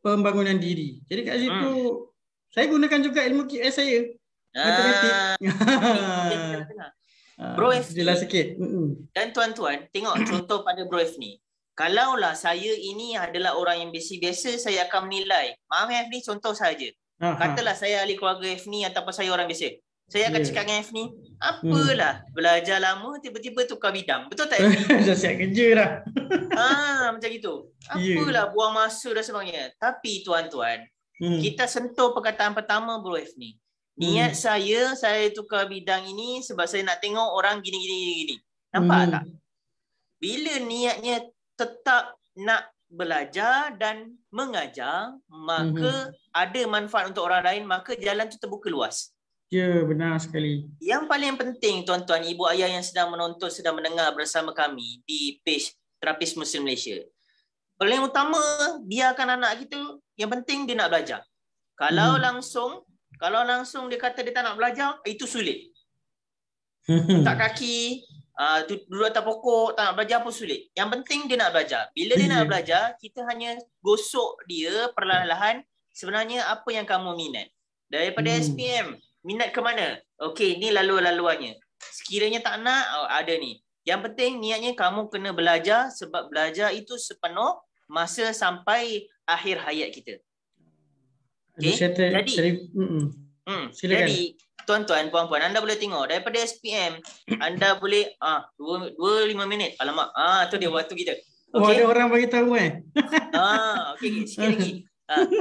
pembangunan diri. Jadi kat situ saya gunakan juga ilmu QS saya. Matematik. Bro F jelas sikit. Dan tuan-tuan, tengok contoh pada Bro F ni. Kalaulah saya ini adalah orang yang biasa-biasa, saya akan menilai. Maaf F ni contoh saja. Katalah saya ahli keluarga F ni ataupun saya orang biasa. Saya akan cakap dengan F ni, apalah belajar lama tiba-tiba tukar bidang. Betul tak F ni? Dah siap kerja dah. Macam gitu. Apalah buang masa dan sebagainya. Tapi tuan-tuan, kita sentuh perkataan pertama Bro F ni. Niat saya tukar bidang ini sebab saya nak tengok orang gini. Nampak tak? Bila niatnya tetap nak belajar dan mengajar, maka ada manfaat untuk orang lain, maka jalan tu terbuka luas. Ya, benar sekali. Yang paling penting tuan-tuan, ibu ayah yang sedang menonton, sedang mendengar bersama kami di page Terapis Muslim Malaysia. Paling utama, biarkan anak kita, yang penting dia nak belajar. Kalau langsung dia kata dia tak nak belajar, itu sulit. Tak kaki, duduk atas pokok, tak nak belajar pun sulit. Yang penting dia nak belajar. Bila dia nak belajar, kita hanya gosok dia perlahan-lahan sebenarnya apa yang kamu minat. Daripada SPM, minat ke mana? Okey, ni laluannya. Sekiranya tak nak, ada ni. Yang penting niatnya kamu kena belajar, sebab belajar itu sepenuh masa sampai akhir hayat kita. Okay? Jadi tuan-tuan, puan-puan, anda boleh tengok daripada SPM, anda boleh 2-5 minit. Alamak, tu dia waktu kita. Okay? Ada orang bagi tahu okey, sikit lagi.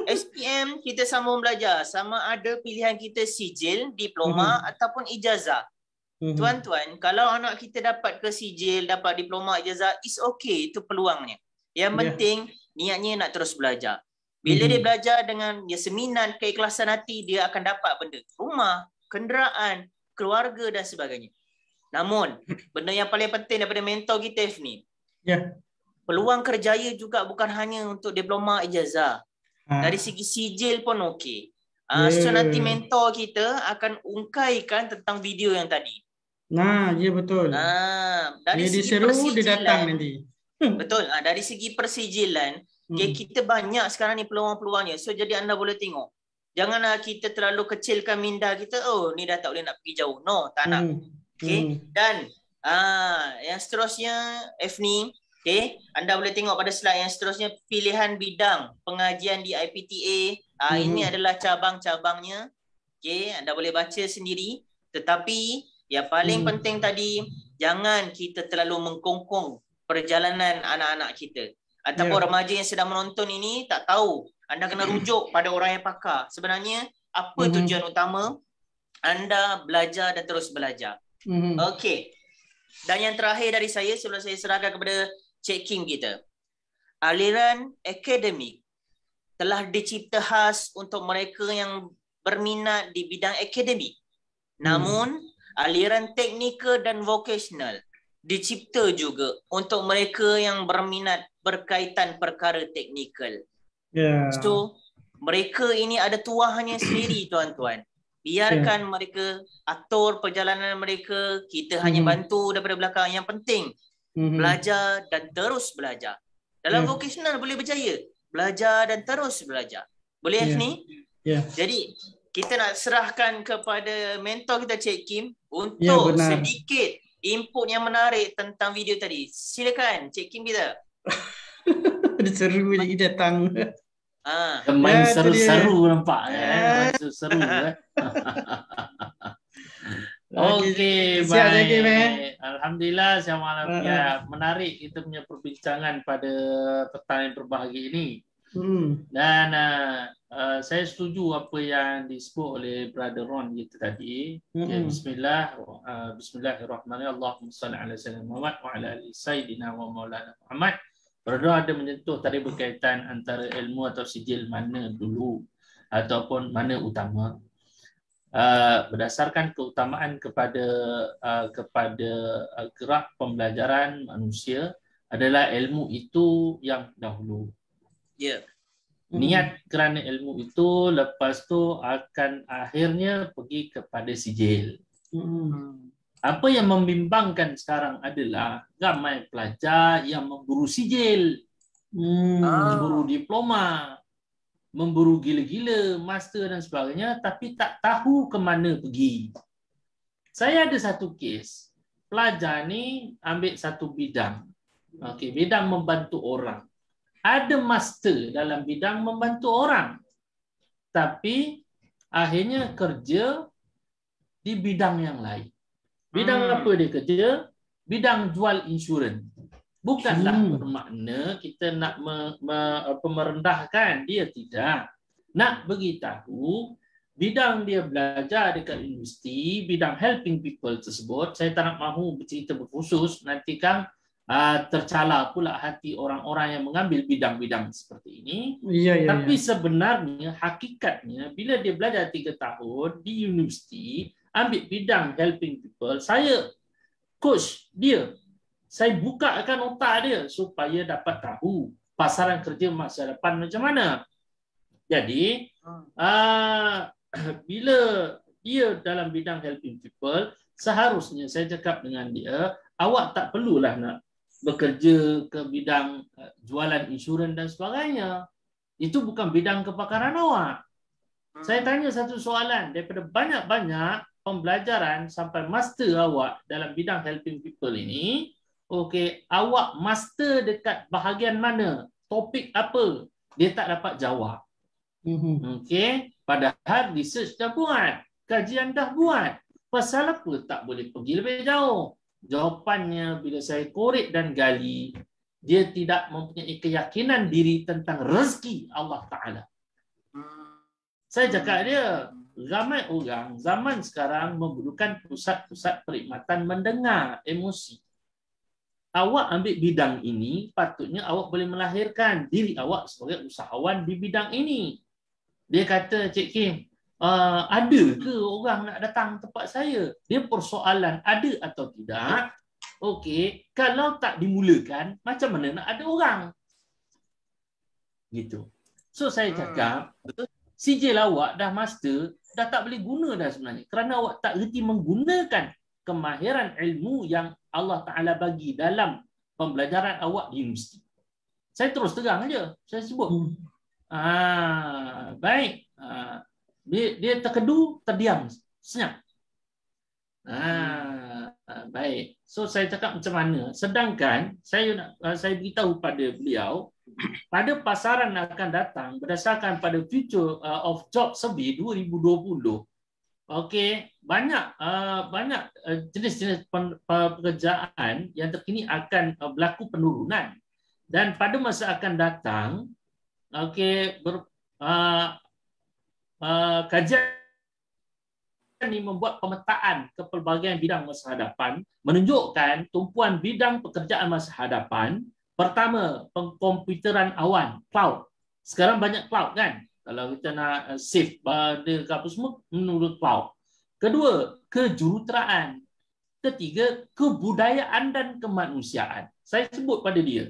SPM kita sambung belajar, sama ada pilihan kita sijil, diploma ataupun ijazah. Tuan-tuan, kalau anak kita dapat ke sijil, dapat diploma, ijazah, it's okay, itu peluangnya. Yang penting niatnya nak terus belajar. Bila dia belajar dengan dia seminat, keikhlasan hati, dia akan dapat benda. Rumah, kenderaan, keluarga dan sebagainya. Namun, benda yang paling penting daripada mentor kita ni, peluang kerjaya juga bukan hanya untuk diploma, ijazah. Dari segi sijil pun okey. So nanti mentor kita akan ungkaikan tentang video yang tadi. Ya betul. Dari dia segi diseru, dia persijilan, datang nanti. Betul. Dari segi persijilan, okay, kita banyak sekarang ni peluang-peluangnya. So jadi anda boleh tengok. Janganlah kita terlalu kecilkan minda kita. Oh, ni dah tak boleh nak pergi jauh. No, tak nak. Okay. Dan yang seterusnya, Efni, okay, anda boleh tengok pada slide yang seterusnya, pilihan bidang pengajian di IPTA. Ini adalah cabang-cabangnya. Okay, anda boleh baca sendiri. Tetapi yang paling penting tadi, jangan kita terlalu mengkongkong perjalanan anak-anak kita. Ataupun remaja yang sedang menonton ini tak tahu. Anda kena rujuk pada orang yang pakar. Sebenarnya, apa tujuan utama anda belajar dan terus belajar. Okey. Dan yang terakhir dari saya, sebelum saya serahkan kepada Cik Kim kita. Aliran akademik telah dicipta khas untuk mereka yang berminat di bidang akademik. Namun, aliran teknikal dan vocational dicipta juga untuk mereka yang berminat berkaitan perkara teknikal. So, mereka ini ada tuahnya sendiri, tuan-tuan. Biarkan mereka atur perjalanan mereka, kita hanya bantu daripada belakang. Yang penting, belajar dan terus belajar. Dalam vocational boleh berjaya, belajar dan terus belajar. Boleh, Afni? Jadi, kita nak serahkan kepada mentor kita, Cik Kim, untuk sedikit input yang menarik tentang video tadi. Silakan, Cik Kim kita. Ada seru lagi datang. Main seru-seru nampak. Main seru-seru. Okey, baik. Alhamdulillah, siang malam. Ya, menarik kita punya perbincangan pada petang yang berbahagia ini. Dan saya setuju apa yang disebut oleh Brother Ron kita tadi. Bismillahirrahmanirrahim. Allahumma salli ala sayyidina Muhammad wa ala ali sayyidina wa maulana Muhammad. Brother ada menyentuh tadi berkaitan antara ilmu atau sijil mana dulu ataupun mana utama. Berdasarkan keutamaan kepada gerak pembelajaran manusia adalah ilmu itu yang dahulu. Niat kerana ilmu itu, lepas tu akan akhirnya pergi kepada sijil. Apa yang membimbangkan sekarang adalah ramai pelajar yang memburu sijil, memburu diploma, memburu gila-gila, master dan sebagainya, tapi tak tahu ke mana pergi. Saya ada satu kes, pelajar ni ambil satu bidang. Okey, bidang membantu orang. Ada master dalam bidang membantu orang. Tapi akhirnya kerja di bidang yang lain. Bidang apa dia kerja? Bidang jual insurans. Bukanlah bermakna kita nak merendahkan dia, tidak. Nak beritahu bidang dia belajar dekat universiti, bidang helping people tersebut. Saya tak nak mahu bercerita berkhusus, nanti kan tercala pula hati orang-orang yang mengambil bidang-bidang seperti ini. Tapi sebenarnya hakikatnya bila dia belajar 3 tahun di universiti, ambil bidang helping people, saya coach dia, saya bukakan otak dia supaya dapat tahu pasaran kerja masa depan macam mana. Jadi bila dia dalam bidang helping people, seharusnya saya cakap dengan dia, awak tak perlulah nak bekerja ke bidang jualan insurans dan sebagainya. Itu bukan bidang kepakaran awak. Saya tanya satu soalan, daripada banyak-banyak pembelajaran sampai master awak dalam bidang helping people ini, okey, awak master dekat bahagian mana? Topik apa? Dia tak dapat jawab. Okey, padahal research dah buat, kajian dah buat. Pasal apa tak boleh pergi lebih jauh? Jawapannya bila saya korek dan gali, dia tidak mempunyai keyakinan diri tentang rezeki Allah Ta'ala. Saya cakap dia, ramai orang zaman sekarang memerlukan pusat-pusat perkhidmatan mendengar emosi. Awak ambil bidang ini, patutnya awak boleh melahirkan diri awak sebagai usahawan di bidang ini. Dia kata, Cik Kim, ada ke orang nak datang tempat saya? Dia persoalan ada atau tidak. Okey, kalau tak dimulakan, macam mana nak ada orang? Gitu. So saya cakap, sijil awak dah master, dah tak boleh guna dah sebenarnya. Kerana awak tak reti menggunakan kemahiran ilmu yang Allah Ta'ala bagi dalam pembelajaran awak di universiti. Saya terus terang aja, saya sebut. Baik. Dia terkedu, terdiam, senyap. Baik. So saya cakap macam mana? Sedangkan saya beritahu pada beliau pada pasaran akan datang berdasarkan pada Future of Job Survey 2020. Okey, banyak jenis-jenis pekerjaan yang terkini akan berlaku penurunan. Dan pada masa akan datang, kajian ini membuat pemetaan ke pelbagai bidang masa hadapan, menunjukkan tumpuan bidang pekerjaan masa hadapan. Pertama, pengkomputeran awan, cloud. Sekarang banyak cloud kan? Kalau kita nak save pada apa semua, menurut cloud. Kedua, kejuruteraan. Ketiga, kebudayaan dan kemanusiaan. Saya sebut pada dia.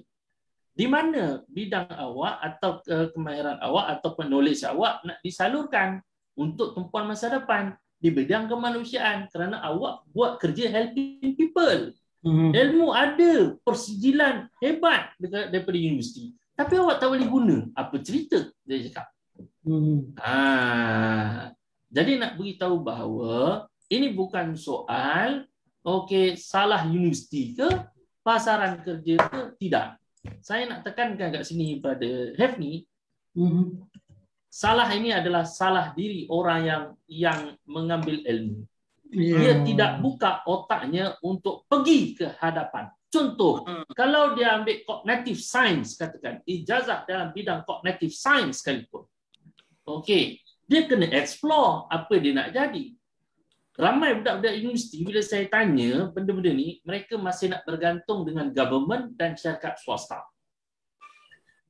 Di mana bidang awak atau kemahiran awak atau knowledge awak nak disalurkan untuk tumpuan masa depan di bidang kemanusiaan, kerana awak buat kerja helping people. Ilmu ada, persijilan hebat daripada universiti, tapi awak tak boleh guna. Apa cerita? Dia cakap. Jadi nak beritahu bahawa ini bukan soal salah universiti ke, pasaran kerja ke, tidak. Saya nak tekankan kat sini pada Hafni, salah ini adalah salah diri orang yang mengambil ilmu. Dia tidak buka otaknya untuk pergi ke hadapan. Contoh, kalau dia ambil cognitive science, katakan ijazah dalam bidang cognitive science sekalipun, dia kena explore apa dia nak jadi. Ramai budak-budak universiti, bila saya tanya benda-benda ni, mereka masih nak bergantung dengan government dan syarikat swasta.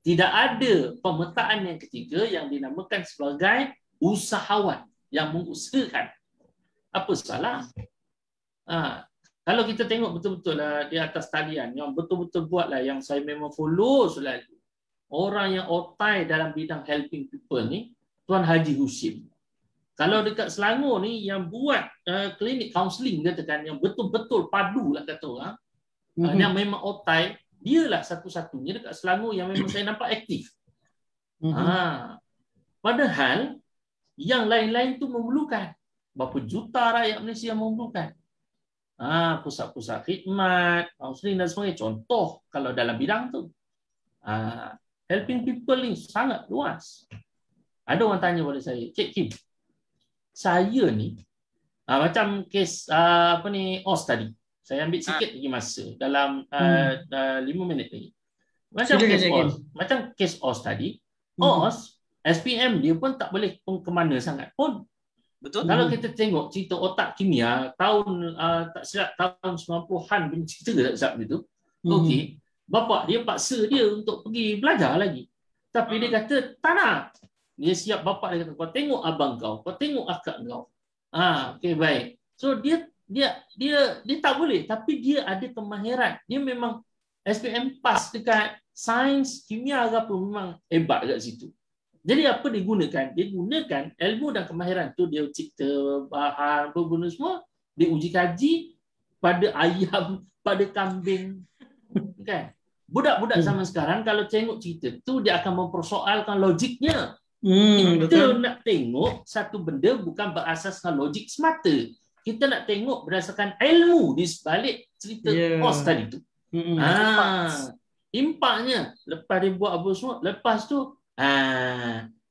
Tidak ada pemetaan yang ketiga yang dinamakan sebagai usahawan yang mengusahakan. Apa salah? Kalau kita tengok betul-betul lah di atas talian, yang betul-betul buatlah, yang saya memang follow selalu, orang yang otai dalam bidang helping people ni, Tuan Haji Hushim. Kalau dekat Selangor ni yang buat klinik counselling, katakan, yang betul-betul padu lah kata orang, yang memang otai, dialah satu-satunya dekat Selangor yang memang saya nampak aktif. Padahal yang lain-lain tu memerlukan. Berapa juta rakyat Malaysia yang memerlukan. Pusat-pusat khidmat, counselling dan sebagainya. Contoh kalau dalam bidang tu. Helping people ni sangat luas. Ada orang tanya pada saya, Cik Kim, saya ni macam kes OS tadi. Saya ambil sikit lagi masa dalam 5 minit lagi. Macam kes OS tadi, OS SPM dia pun tak boleh ke mana sangat pun. Betul. Kalau kita tengok cerita otak kimia tahun tak silap tahun 90-an punya cerita tak silap itu. Bapa dia paksa dia untuk pergi belajar lagi. Tapi dia kata tak nak. Dia siap, bapa dia kata kau tengok abang kau tengok akak kau. Baik. So dia tak boleh, tapi dia ada kemahiran. Dia memang SPM pass dekat sains, kimia ke apa, memang hebat dekat situ. Jadi apa dia gunakan? Dia gunakan ilmu dan kemahiran tu, dia cipta bahan, apa guna semua, dia uji kaji pada ayam, pada kambing. Kan? Budak-budak zaman sekarang kalau tengok cerita tu, dia akan mempersoalkan logiknya. Kita nak tengok satu benda bukan berasaskan logik semata. Kita nak tengok berdasarkan ilmu di sebalik cerita OS tadi tu. Impaknya lepas dia buat apa semua, lepas tu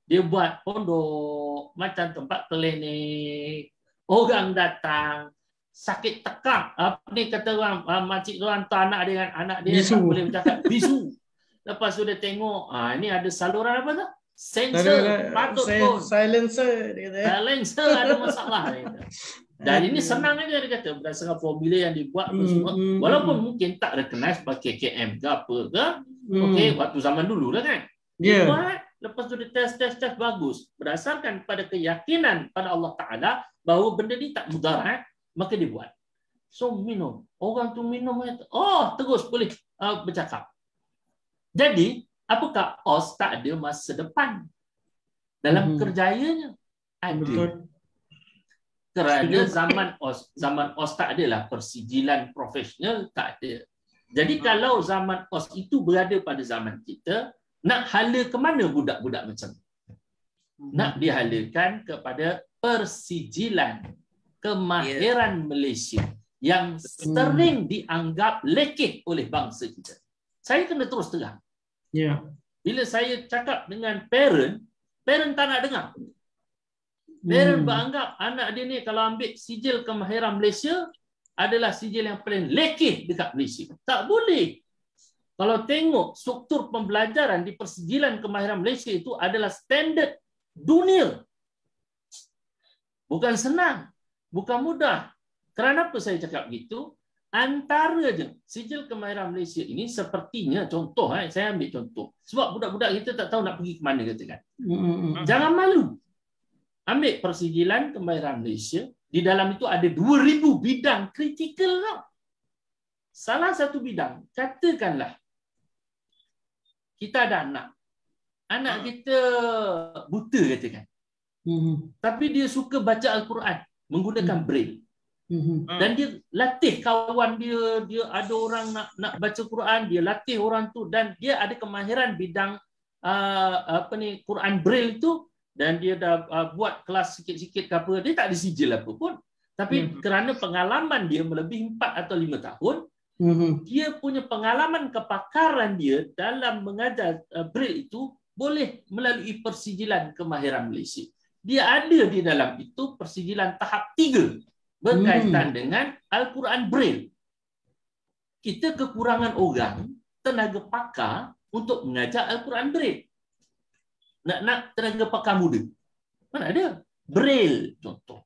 dia buat pondok macam tempat klinik, orang datang sakit tekak, apa ni kata orang, makcik orang hantar anak dia tak boleh bercakap, bisu. Lepas tu dia tengok ni ada saluran apa tu, sensor, patut pun silencer, dia kata. Silencer ada masalah dia kata. Dan ini senang aja dia kata, berdasarkan formula yang dibuat semua. Walaupun mungkin tak recognize pakai KM ke apa ke. Waktu zaman dulu dah kan. Dia buat, lepas tu dia test bagus. Berdasarkan pada keyakinan pada Allah Ta'ala bahawa benda ni tak mudarat, maka dia buat. So minum. Orang tu minum, terus boleh bercakap. Jadi, apakah OS tak ada masa depan dalam kerjayanya? Ada. Betul. Kerana zaman OS tak adalah persijilan profesional, tak ada. Jadi kalau zaman OS itu berada pada zaman kita, nak hala ke mana budak-budak macam ni? Nak dihalakan kepada persijilan kemahiran Malaysia yang sering dianggap lekeh oleh bangsa kita. Saya kena terus terang. Ya. Bila saya cakap dengan parent tak nak dengar. Parent beranggap anak dia ni kalau ambil sijil kemahiran Malaysia adalah sijil yang paling lekeh dekat Malaysia. Tak boleh. Kalau tengok struktur pembelajaran di persijilan kemahiran Malaysia itu adalah standard dunia. Bukan senang, bukan mudah. Kerana apa saya cakap begitu? Antaranya sijil kemahiran Malaysia ini sepertinya contoh, saya ambil contoh. Sebab budak-budak kita tak tahu nak pergi ke mana katakan. Jangan malu. Ambil persijilan kemahiran Malaysia, di dalam itu ada 2,000 bidang kritikal tau. Salah satu bidang, katakanlah kita ada anak kita buta katakan. Tapi dia suka baca Al-Quran menggunakan braille. Dan dia latih kawan dia ada orang nak baca Quran, dia latih orang tu dan dia ada kemahiran bidang Quran braille tu. Dan dia dah buat kelas sikit-sikit ke apa, dia tak ada sijil apa pun. Tapi kerana pengalaman dia melebihi 4 atau 5 tahun, dia punya pengalaman kepakaran dia dalam mengajar braille itu boleh melalui persijilan kemahiran Malaysia. Dia ada di dalam itu persijilan tahap 3 berkaitan dengan Al-Quran braille. Kita kekurangan orang, tenaga pakar untuk mengajar Al-Quran braille. Nak tenaga pakar muda. Mana ada? Braille contoh.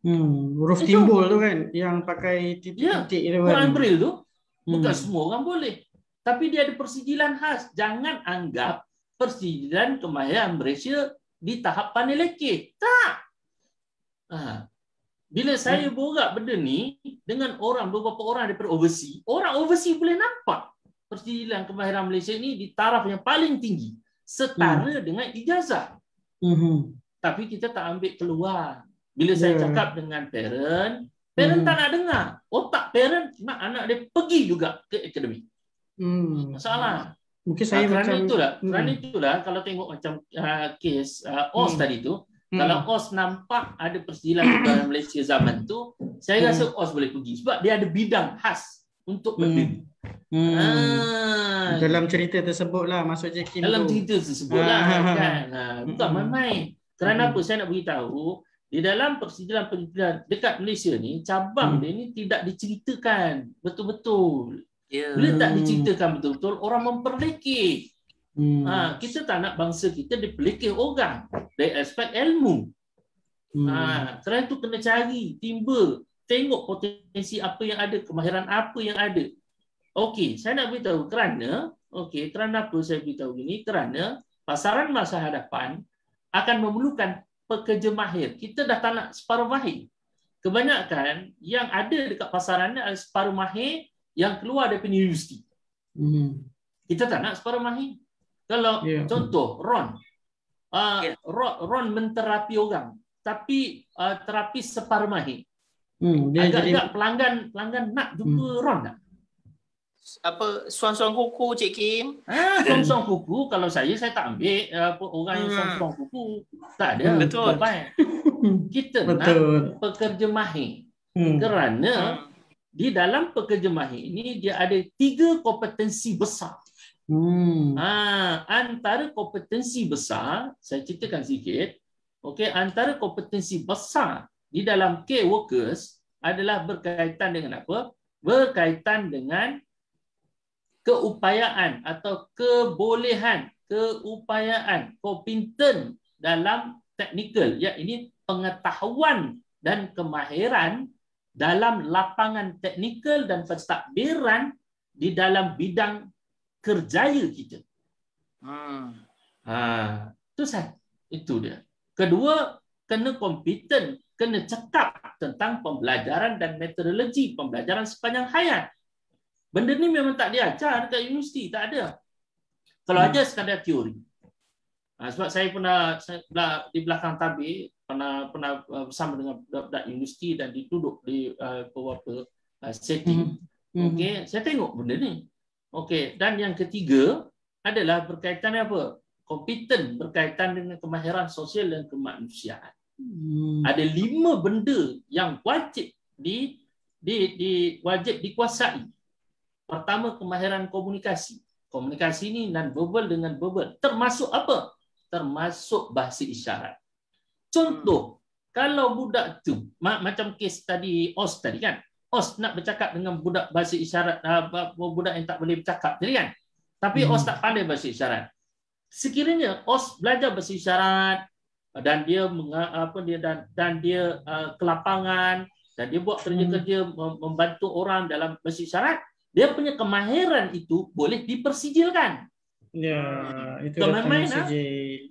Huruf timbul tu kan yang pakai titik-titik itu kan. Quran braille tu bukan semua orang boleh. Tapi dia ada persijilan khas. Jangan anggap persijilan kemahiran Malaysia di tahap pandai lekeh. Tak. Bila saya borak benda ni dengan beberapa orang daripada overseas, orang overseas boleh nampak persijilan kemahiran Malaysia ni di taraf yang paling tinggi. Setara dengan ijazah. Tapi kita tak ambil peluang. Bila saya cakap dengan parent tak nak dengar. Otak parent nak anak dia pergi juga ke akademik. Masalah. Mungkin saya kerana itulah kalau tengok macam kes OS tadi tu, kalau OS nampak ada persijilan kemahiran Malaysia zaman tu, saya rasa OS boleh pergi sebab dia ada bidang khas untuk benda ni. Dalam cerita tersebut lah masuk je Kim dalam tu. cerita tersebut lah kan. Bukan main-main. Kerana apa saya nak beritahu, di dalam persijilan pendidikan dekat Malaysia ni, cabang dia ni tidak diceritakan betul-betul. Bila tak diceritakan betul-betul, orang memperlekeh. Kita tak nak bangsa kita dipelekeh orang dari aspek ilmu. Kerana itu kena cari, timba, tengok potensi apa yang ada, kemahiran apa yang ada. Okey, saya nak beritahu kerana apa saya beritahu ini? Kerana pasaran masa hadapan akan memerlukan pekerja mahir. Kita dah tak nak separuh mahir. Kebanyakan yang ada dekat pasaran ni adalah separuh mahir yang keluar daripada universiti. Kita tak nak separuh mahir. Kalau contoh Ron menterapi orang, tapi terapi separuh mahir. Agak-agak pelanggan nak jumpa Ron tak? Apa suang-suang kuku Cik Kim? Suang-suang kuku kalau saya tak ambil orang yang suang-suang kuku. Tak ada. Betul. Kita nak pekerja mahir. Kerana di dalam pekerja mahir ini dia ada 3 kompetensi besar. Antara kompetensi besar, saya ceritakan sikit. Antara kompetensi besar di dalam care workers adalah berkaitan dengan apa? Berkaitan dengan keupayaan atau kebolehan, kompeten dalam teknikal, iaitu pengetahuan dan kemahiran dalam lapangan teknikal dan pentadbiran di dalam bidang kerjaya kita. Itu dia. Kedua, kena kompeten, kena cakap tentang pembelajaran dan metodologi pembelajaran sepanjang hayat. Benda ni memang tak diajar dekat universiti, tak ada. Kalau aja sekadar teori. Sebab saya pernah di belakang tabir pernah bersama dengan budak-budak universiti dan duduk di beberapa setting. Okey, saya tengok benda ni. Okey, dan yang ketiga adalah berkaitan apa? Kompeten berkaitan dengan kemahiran sosial dan kemanusiaan. Ada 5 benda yang wajib wajib dikuasai. Pertama, kemahiran komunikasi. Komunikasi ini non verbal dengan verbal. Termasuk apa? Termasuk bahasa isyarat. Contoh, kalau budak tu macam kes tadi OS tadi kan. OS nak bercakap dengan budak bahasa isyarat, budak yang tak boleh bercakap tadi kan. Tapi OS tak pandai bahasa isyarat. Sekiranya OS belajar bahasa isyarat dan dia ke lapangan dan dia buat kerja-kerja membantu orang dalam bahasa isyarat, dia punya kemahiran itu boleh dipersijilkan. Ya, itu bukan main-main.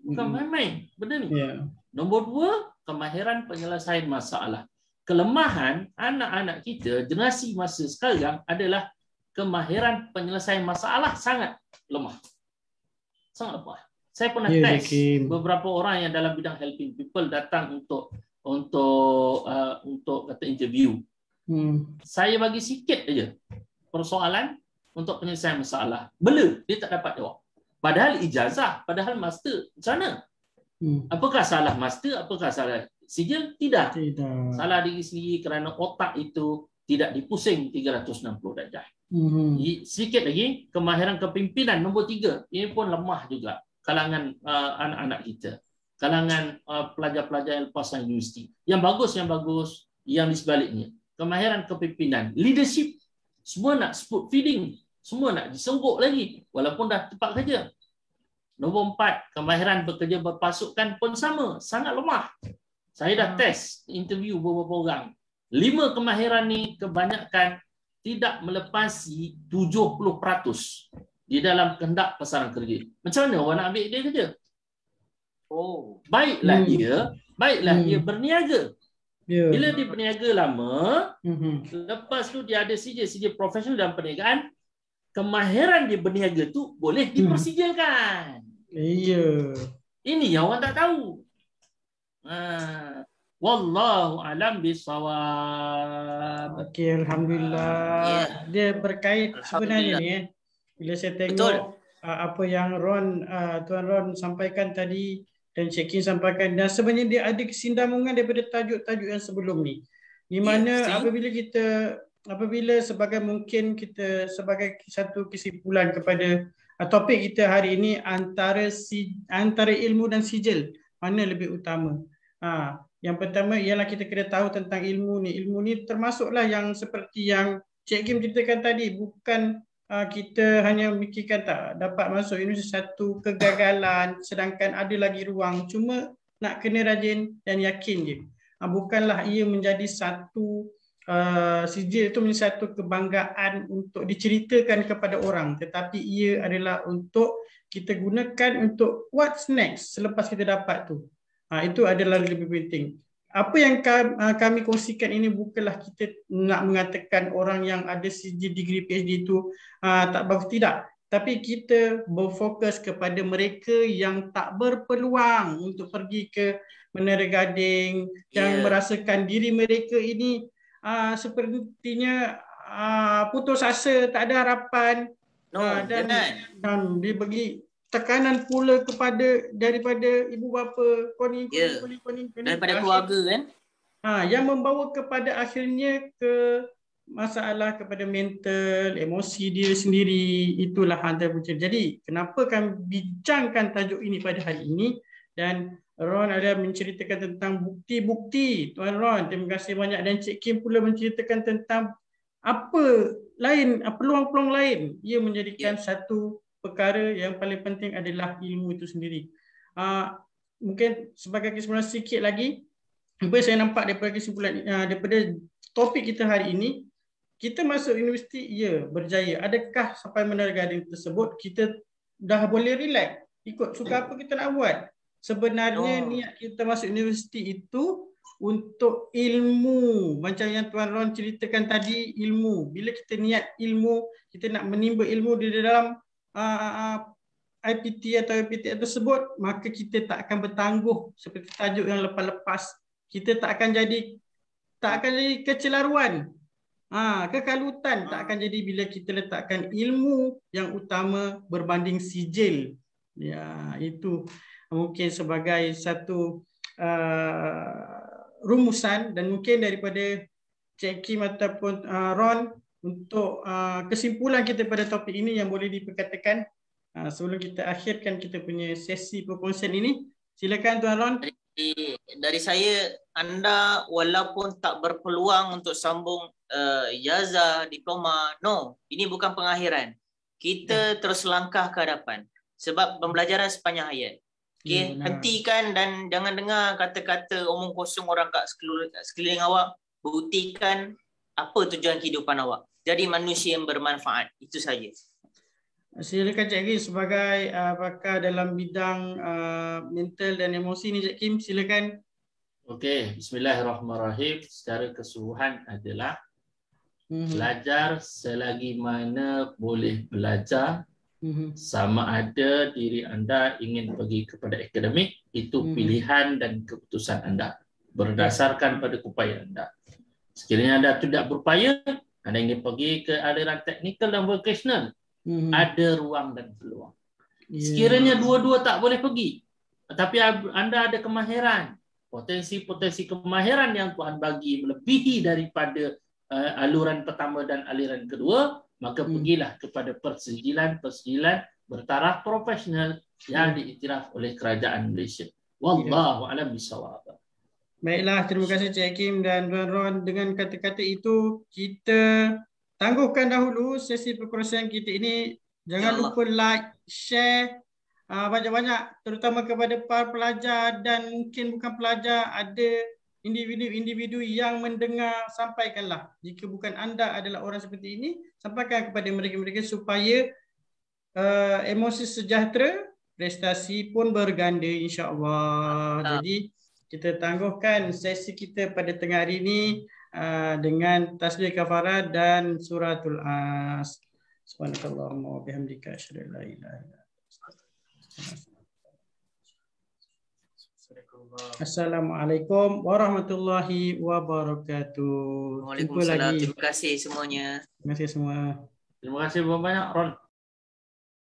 Bukan main-main benda ni. Ya. Nombor 2, kemahiran penyelesaian masalah. Kelemahan anak-anak kita generasi masa sekarang adalah kemahiran penyelesaian masalah sangat lemah. Sangat lemah. Saya pernah test beberapa orang yang dalam bidang helping people datang untuk kata interview. Saya bagi sikit aja persoalan untuk penyelesaian masalah. Bela, dia tak dapat jawab. Padahal ijazah, padahal master. Macam mana? Apakah salah master? Apakah salah sijil? Tidak. Salah diri sendiri kerana otak itu tidak dipusing 360 darjah. Sikit lagi, kemahiran kepimpinan nombor 3. Ini pun lemah juga kalangan anak-anak kita. Kalangan pelajar-pelajar yang lepasan universiti. Yang bagus, yang di sebaliknya. Kemahiran kepimpinan, leadership. Semua nak spoon feeding. Semua nak disengguk lagi. Walaupun dah cepat kerja. Nombor 4, kemahiran bekerja berpasukan pun sama. Sangat lemah. Saya dah test interview beberapa orang. 5 kemahiran ni kebanyakan tidak melepasi 70% di dalam kehendak pasaran kerja. Macam mana orang nak ambil dia kerja? Baiklah dia berniaga. Bila dia berniaga lama, lepas tu dia ada sijil profesional dalam perniagaan, kemahiran dia berniaga tu boleh dipersijilkan. Ini yang orang tak tahu. Wallahu alam bisawab. Okey, alhamdulillah. Dia berkait sebenarnya ni. Bila saya tengok apa yang Tuan Ron sampaikan tadi dan Cik Kim sampaikan, dan sebenarnya dia ada kesinambungan daripada tajuk-tajuk yang sebelum ni. Di mana apabila sebagai mungkin kita sebagai satu kesimpulan kepada topik kita hari ini, antara ilmu dan sijil, mana lebih utama? Yang pertama ialah kita kena tahu tentang ilmu ni. Ilmu ni termasuklah yang seperti yang Cik Kim ceritakan tadi, bukan kita hanya memikirkan tak dapat masuk universiti satu kegagalan, sedangkan ada lagi ruang. Cuma nak kena rajin dan yakin je. Bukanlah ia menjadi satu sijil itu menjadi satu kebanggaan untuk diceritakan kepada orang, tetapi ia adalah untuk kita gunakan untuk what's next selepas kita dapat tu. Itu adalah lebih penting. Apa yang kami kongsikan ini bukanlah kita nak mengatakan orang yang ada sijil degree PhD itu tak bagus, tidak. Tapi kita berfokus kepada mereka yang tak berpeluang untuk pergi ke Menara Gading, yang merasakan diri mereka ini sepertinya putus asa, tak ada harapan. Dan dibagi tekanan pula daripada ibu bapa, koni, daripada keluarga kan, yang membawa kepada akhirnya ke masalah kepada mental, emosi dia sendiri. Itulah antara punca. Jadi kenapa kami bincangkan tajuk ini pada hari ini, dan Ron ada menceritakan tentang bukti-bukti. Tuan Ron, terima kasih banyak, dan Cik Kim pula menceritakan tentang apa lain, peluang-peluang lain. Ia menjadikan satu perkara yang paling penting adalah ilmu itu sendiri. Mungkin sebagai kesimpulan sikit lagi, apa yang saya nampak daripada kesimpulan daripada topik kita hari ini, kita masuk universiti, berjaya. Adakah sampai Menara Gading tersebut kita dah boleh relax, ikut suka apa kita nak buat? Sebenarnya niat kita masuk universiti itu untuk ilmu. Macam yang Tuan Ron ceritakan tadi, ilmu. Bila kita niat ilmu, kita nak menimba ilmu di dalam IPT atau IPT tersebut, maka kita tak akan bertangguh seperti tajuk yang lepas-lepas. Kita tak akan jadi kecelaruan. Kekalutan tak akan jadi bila kita letakkan ilmu yang utama berbanding sijil. Ya, itu mungkin sebagai satu rumusan, dan mungkin daripada Cik Kim ataupun Ron untuk kesimpulan kita pada topik ini yang boleh diperkatakan sebelum kita akhirkan kita punya sesi perkongsian ini. Silakan Tuan Ron. Dari saya, anda walaupun tak berpeluang untuk sambung ijazah, diploma, no, ini bukan pengakhiran. Kita terus langkah ke hadapan. Sebab pembelajaran sepanjang hayat. Okay, hentikan dan jangan dengar kata-kata omong kosong orang kat sekeliling awak. Buktikan apa tujuan kehidupan awak. Jadi manusia yang bermanfaat. Itu saja. Silakan Cik Kim sebagai pakar dalam bidang mental dan emosi ni, Cik Kim, silakan. Okey, bismillahirrahmanirrahim. Secara keseluruhan adalah belajar selagi mana boleh belajar. Sama ada diri anda ingin pergi kepada akademik, itu pilihan dan keputusan anda berdasarkan pada upaya anda. Sekiranya anda tidak berupaya, anda ingin pergi ke aliran teknikal dan vocational, ada ruang dan peluang. Sekiranya dua-dua tak boleh pergi, tapi anda ada kemahiran, potensi-potensi kemahiran yang Tuhan bagi melebihi daripada aluran pertama dan aliran kedua, maka pergilah kepada persijilan bertaraf profesional yang diiktiraf oleh kerajaan Malaysia. Wallahu a'lam bishawab. Baiklah, terima kasih Cik Kim dan Tuan Ron. Dengan kata-kata itu, kita tangguhkan dahulu sesi perkongsian kita ini. Jangan lupa like, share banyak-banyak, terutama kepada para pelajar dan mungkin bukan pelajar, ada individu-individu yang mendengar, sampaikanlah. Jika bukan anda adalah orang seperti ini, sampaikan kepada mereka-mereka supaya emosi sejahtera, prestasi pun berganda insya-Allah. Jadi kita tangguhkan sesi kita pada tengah hari ini dengan tasbih kafarah dan suratul As. Subhanakallahumma wa bihamdika asyhadu an la ilaha illa anta. Assalamualaikum warahmatullahi wabarakatuh. Waalaikumsalam. Terima kasih semuanya. Terima kasih semua. Terima kasih banyak Ron.